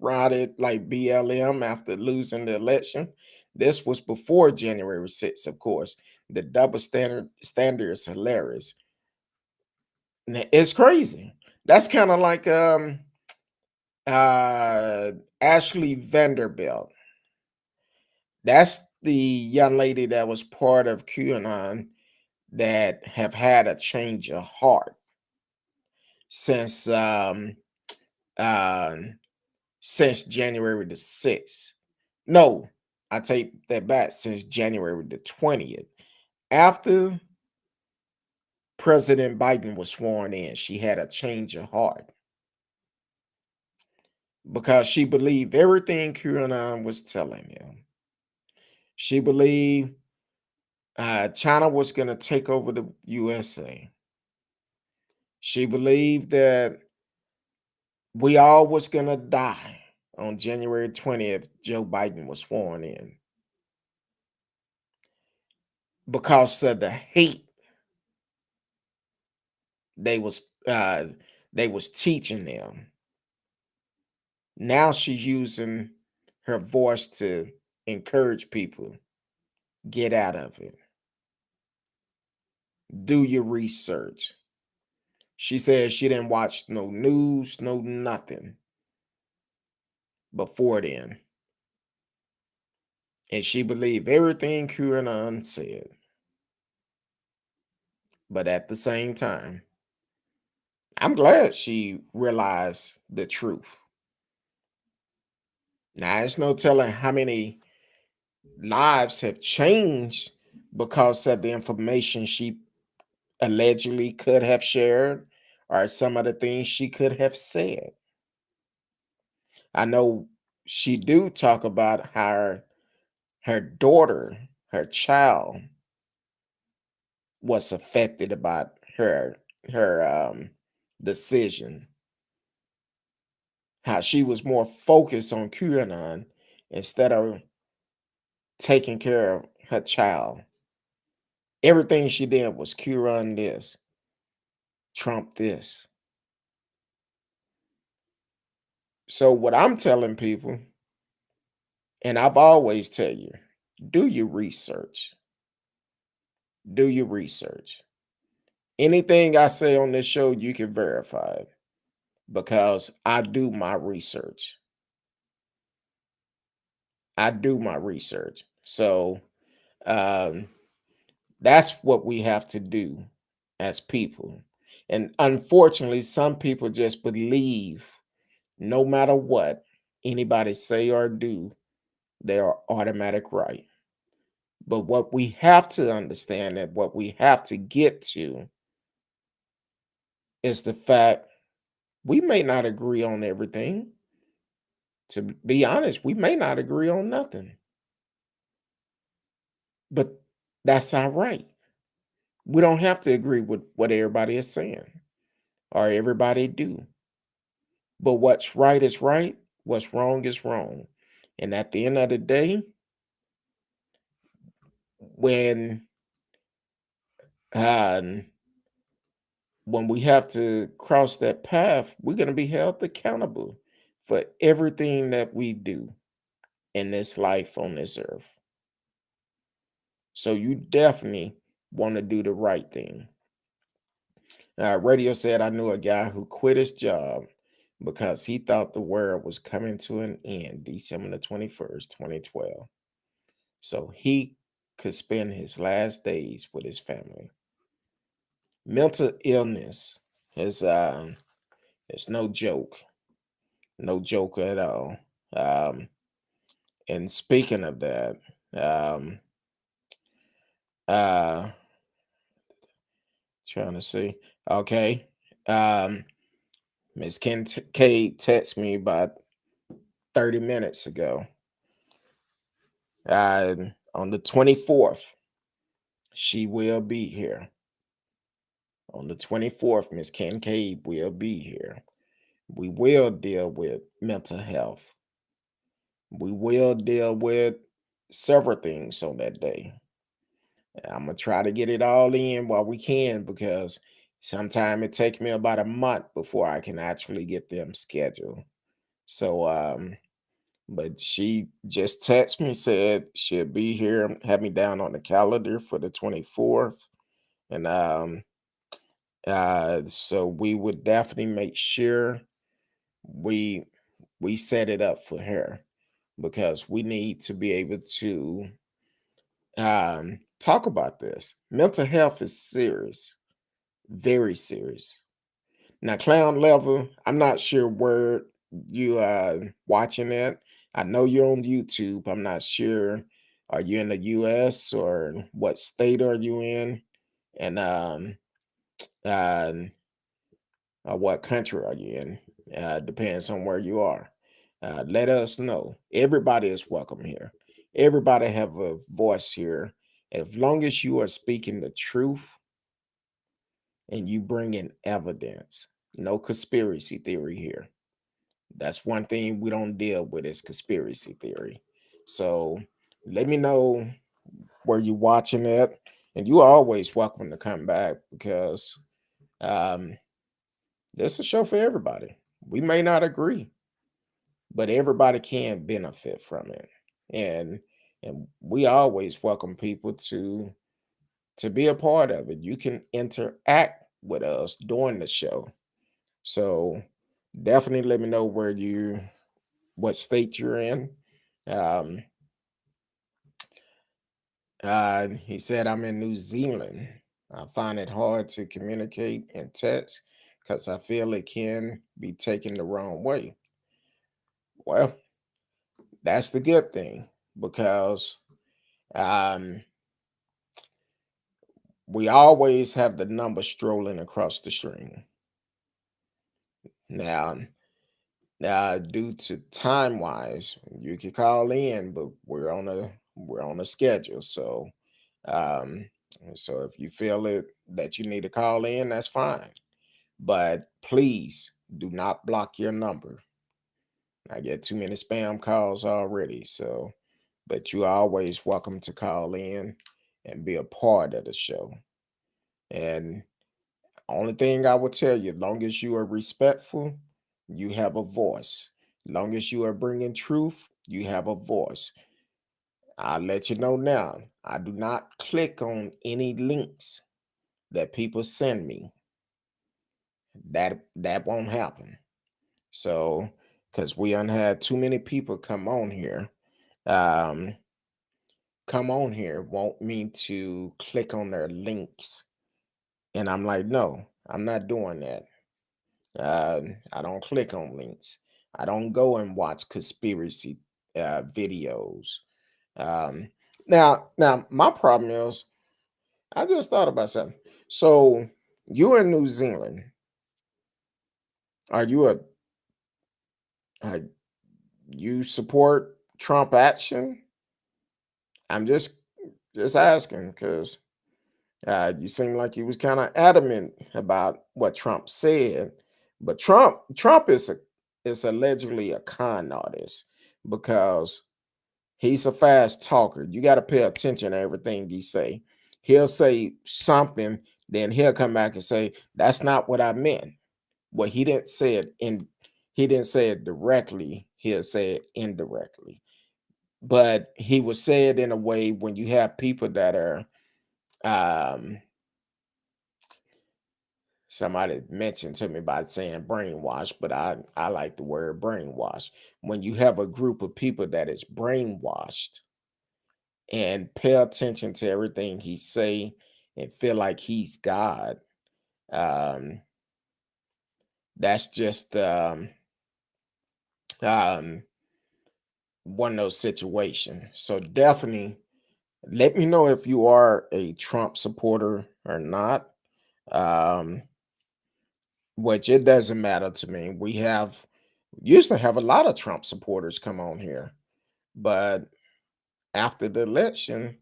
rotted like BLM after losing the election. This was before January 6th, of course. The double standard is hilarious. It's crazy. That's kind of like uh Ashley Vanderbilt. That's the young lady that was part of QAnon that have had a change of heart since uh, since January the 6th. No, I take that back, since January the 20th. After President Biden was sworn in, she had a change of heart because she believed everything QAnon was telling them. She believed China was going to take over the USA. She believed that we all was going to die on January 20th. Joe Biden was sworn in because of the hate they was uh they was teaching them. Now she's using her voice to encourage people, get out of it. Do your research. She said she didn't watch no news, no nothing before then. And she believed everything QAnon said. But at the same time, I'm glad she realized the truth. Now, there's no telling how many lives have changed because of the information she allegedly could have shared, or some of the things she could have said. I know she do talk about how her daughter, her child, was affected about her decision. How she was more focused on QAnon instead of taking care of her child. Everything she did was QAnon this, Trump this. So what I'm telling people, and I've always tell you, do your research. Do your research. Anything I say on this show, you can verify it because I do my research. I do my research. So um, that's what we have to do as people. And unfortunately, some people just believe no matter what anybody say or do, they are automatic right. But what we have to understand and what we have to get to is the fact we may not agree on everything. To be honest, we may not agree on nothing, but that's our right. We don't have to agree with what everybody is saying or everybody do. But what's right is right, what's wrong is wrong. And at the end of the day, when um, when we have to cross that path, we're going to be held accountable for everything that we do in this life on this earth. So you definitely want to do the right thing. Radio said I knew a guy who quit his job because he thought the world was coming to an end December the 21st, 2012. So he could spend his last days with his family. Mental illness is no joke. No joke at all. Um, and speaking of that, um, uh, trying to see. Okay. Um, Miss K texted me about 30 minutes ago. On the 24th, she will be here. On the 24th, Miss Kincaid will be here. We will deal with mental health. We will deal with several things on that day. I'm gonna try to get it all in while we can because sometime it takes me about a month before I can actually get them scheduled. So but she just texted me, said she'll be here, had me down on the calendar for the 24th. And so we would definitely make sure we we set it up for her because we need to be able to talk about this. Mental health is serious, very serious. Now, clown level, I'm not sure where you are watching it. I know you're on YouTube. I'm not sure. Are you in the US or what state are you in? And uh, what country are you in? Depends on where you are. Let us know. Everybody is welcome here. Everybody have a voice here. As long as you are speaking the truth and you bring in evidence, no conspiracy theory here. That's one thing we don't deal with is conspiracy theory. So let me know where you're watching it. And you are always welcome to come back because um, this is a show for everybody. We may not agree, but everybody can benefit from it. And and we always welcome people to be a part of it. You can interact with us during the show. So definitely let me know what state you're in. Um, he said, I'm in New Zealand. I find it hard to communicate in text because I feel it can be taken the wrong way. Well, that's the good thing because um, we always have the number strolling across the screen. Now, due to time wise, you can call in, but we're on a schedule. Um, so if you feel it that you need to call in, that's fine. But please do not block your number. I get too many spam calls already. So, but you are always welcome to call in and be a part of the show. And only thing I will tell you, as long as you are respectful, you have a voice. Long as you are bringing truth, you have a voice. I'll let you know now. I do not click on any links that people send me. That won't happen. So, because we done had too many people um, come on here, want me to click on their links, and I'm like, no, I'm not doing that. I don't click on links. I don't go and watch conspiracy videos. Um, now, my problem is, I just thought about something. So, you in New Zealand, are you uh, you support Trump action? I'm just asking because you seem like you was kind of adamant about what Trump said, but Trump is allegedly a con artist because he's a fast talker. You got to pay attention to everything he say. He'll say something, then he'll come back and say, "That's not what I meant." Well, he didn't say it directly. He'll say it indirectly. But he would say it in a way when you have people that are um somebody mentioned to me about saying brainwash, but I like the word brainwash. When you have a group of people that is brainwashed and pay attention to everything he say and feel like he's God, um, that's just um, one of those situations. So definitely let me know if you are a Trump supporter or not. Um, which it doesn't matter to me. We have used to have a lot of Trump supporters come on here, but after the election,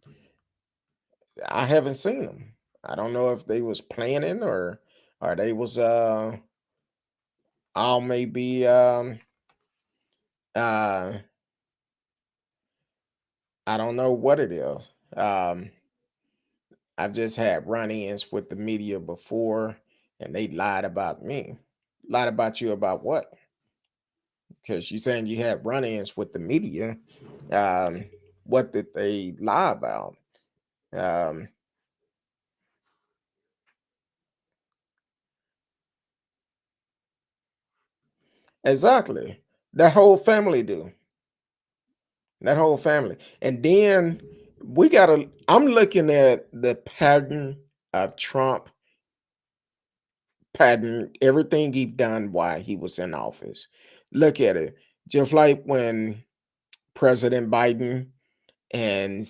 I haven't seen them. I don't know if they was planning or they was all maybe uh I don't know what it is. Um I've just had run-ins with the media before and they lied about me. Lied about you about what? Because you're saying you had run-ins with the media. Um, what did they lie about? Um, exactly. That whole family do. That whole family. And then I'm looking at the pattern of Trump, pattern, everything he's done while he was in office. Look at it. Just like when President Biden and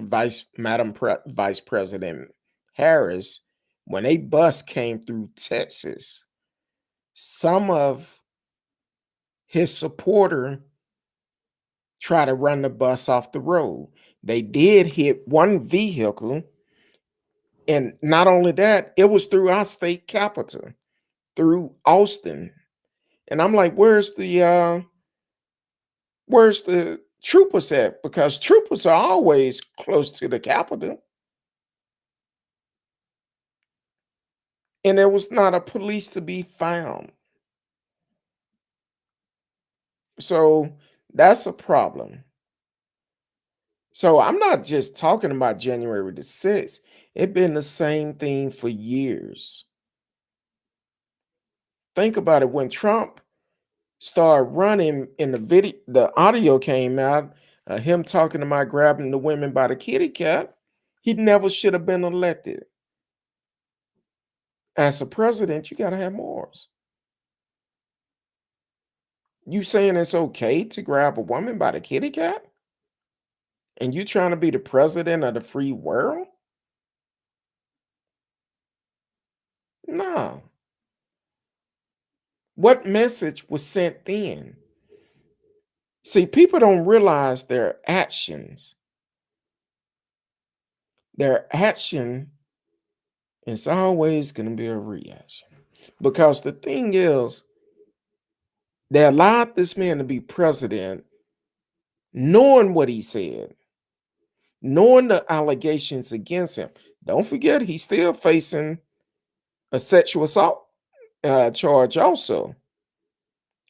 Vice President Harris, when a bus came through Texas, some of his supporter tried to run the bus off the road. They did hit one vehicle, and not only that, it was through our state capital, through Austin. And I'm like, where's the troopers at? Because troopers are always close to the capital. And there was not a police to be found. So that's a problem. So I'm not just talking about January the 6th. It's been the same thing for years. Think about it. When Trump started running in the video, the audio came out, him talking about grabbing the women by the kitty cat. He never should have been elected. As a president, you got to have morals. You saying it's okay to grab a woman by the kitty cat? And you trying to be the president of the free world? No. What message was sent then? See, people don't realize their actions. Their action is always going to be a reaction. Because the thing is, they allowed this man to be president knowing what he said, knowing the allegations against him. Don't forget, he's still facing a sexual assault charge also.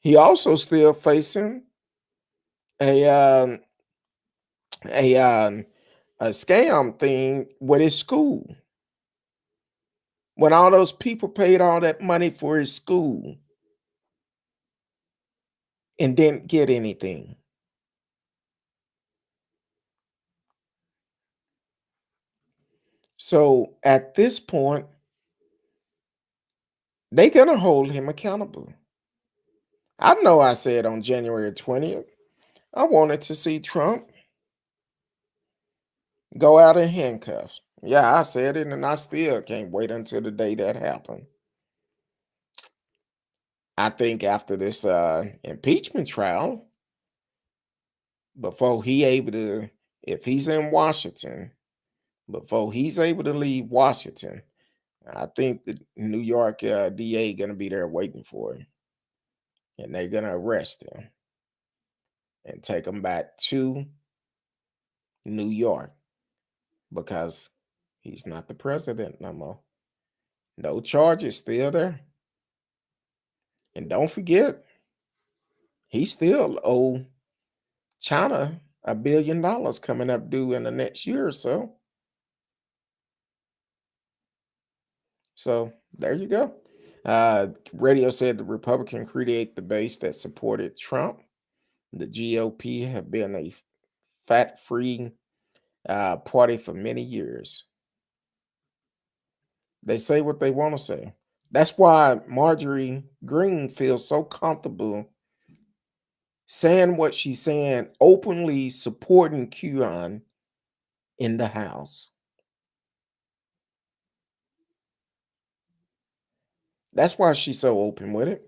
He also still facing a a um, a scam thing with his school. When all those people paid all that money for his school and didn't get anything. So at this point, they're gonna hold him accountable. I know I said on January 20th, I wanted to see Trump go out in handcuffs. Yeah, I said it, and I still can't wait until the day that happened. I think after this impeachment trial, before he able to, if he's in Washington, before he's able to leave Washington, I think the New York DA gonna be there waiting for him, and they're gonna arrest him and take him back to New York because he's not the president no more. No charges still there, and don't forget he still owe China $1 billion coming up due in the next year or so. So there you go. Radio said the Republican created the base that supported Trump. The GOP have been a fat-free party for many years. They say what they want to say. That's why Marjorie Greene feels so comfortable saying what she's saying, openly supporting QAnon in the House. That's why she's so open with it.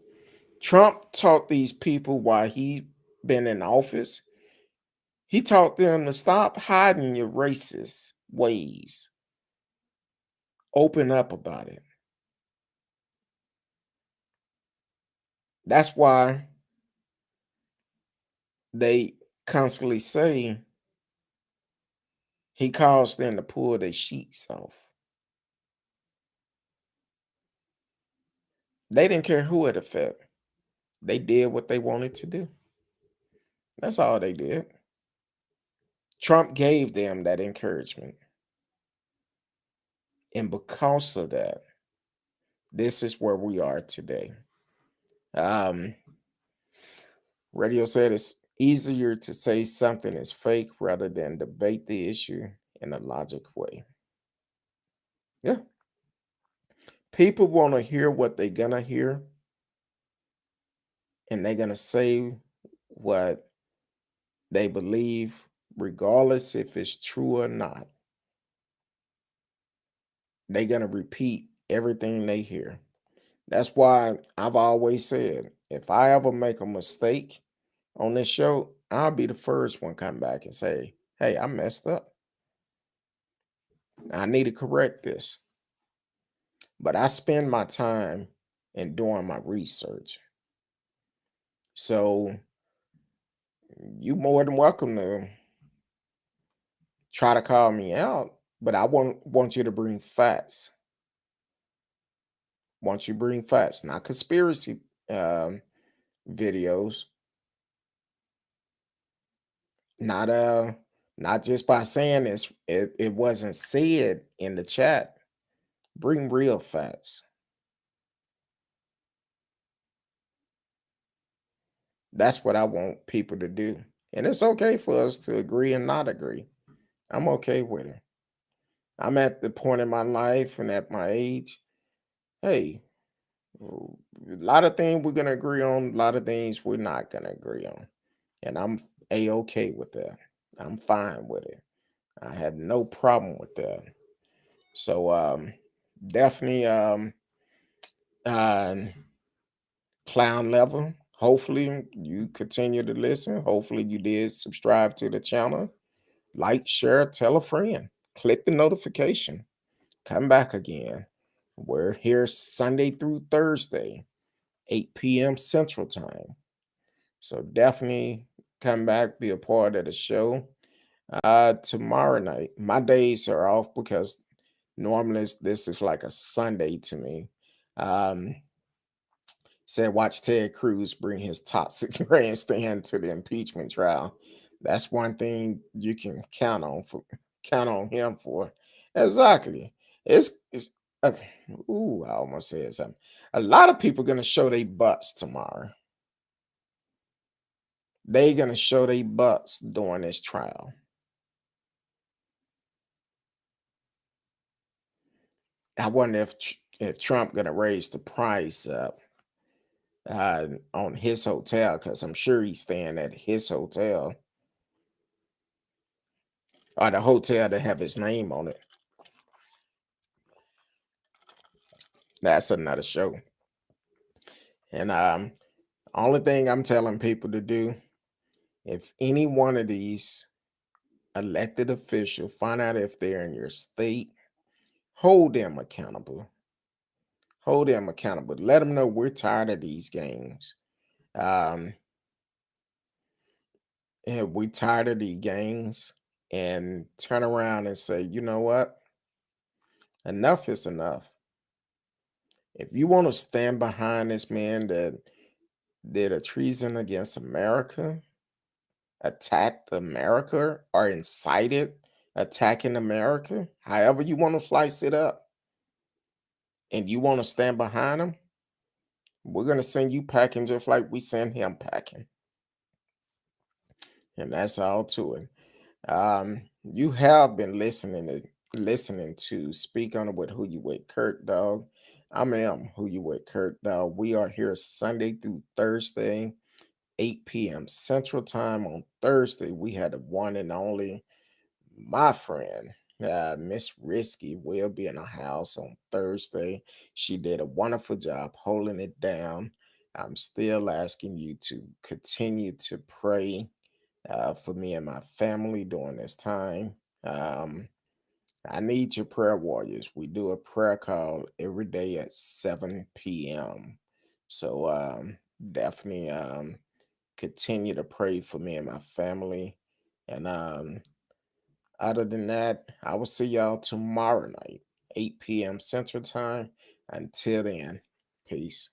Trump taught these people while he been in office. He taught them to stop hiding your racist ways. Open up about it. That's why they constantly say he caused them to pull their sheets off. They didn't care who it affected. They did what they wanted to do. That's all they did. Trump gave them that encouragement. And because of that, this is where we are today. Radio said it's easier to say something is fake rather than debate the issue in a logic way. Yeah. People want to hear what they're going to hear, and they're going to say what they believe, regardless if it's true or not. They're going to repeat everything they hear. That's why I've always said, if I ever make a mistake on this show, I'll be the first one come back and say, hey, I messed up. I need to correct this. But I spend my time in doing my research. So you more than welcome to try to call me out, but I want you to bring facts. Want you to bring facts, not conspiracy videos, not not just by saying this, it wasn't said in the chat. Bring real facts. That's what I want people to do. And it's okay for us to agree and not agree. I'm okay with it. I'm at the point in my life and at my age. Hey, a lot of things we're gonna agree on, a lot of things we're not gonna agree on. And I'm a-okay with that. I'm fine with it. I had no problem with that. So definitely uh clown level. Hopefully you continue to listen. Hopefully you did subscribe to the channel. Like, share, tell a friend. Click the notification. Come back again. We're here Sunday through Thursday, 8 p.m. Central Time. So definitely come back, be a part of the show. Tomorrow night, my days are off because normally this is like a Sunday to me. Um, Said, watch Ted Cruz bring his toxic grandstand to the impeachment trial. That's one thing you can count on him for. Exactly. It's uh, ooh, I almost said something. A lot of people gonna show their butts tomorrow. They gonna show their butts during this trial. I wonder if Trump gonna raise the price up on his hotel, because I'm sure he's staying at his hotel, or the hotel that have his name on it. That's another show. And only thing I'm telling people to do, if any one of these elected official find out if they're in your state, hold them accountable. Hold them accountable. Let them know we're tired of these games. Um, and we're tired of these games, and turn around and say, you know what? Enough is enough. If you want to stand behind this man that did a treason against America, attacked America, or incited attacking America, however you want to slice it up, and you want to stand behind him, we're going to send you packing just like we send him packing. And that's all to it. You have been listening to Speak On It with Who You With Kurt Dog. I am Who You With Kurt Dog. We are here Sunday through Thursday, 8 p.m. Central Time. On Thursday, we had the one and only, my friend, Miss Risky, will be in the house on Thursday. She did a wonderful job holding it down. I'm still asking you to continue to pray for me and my family during this time. Um, I need your prayer warriors. We do a prayer call every day at 7 p.m. So definitely continue to pray for me and my family. And other than that, I will see y'all tomorrow night, 8 p.m. Central Time. Until then, peace.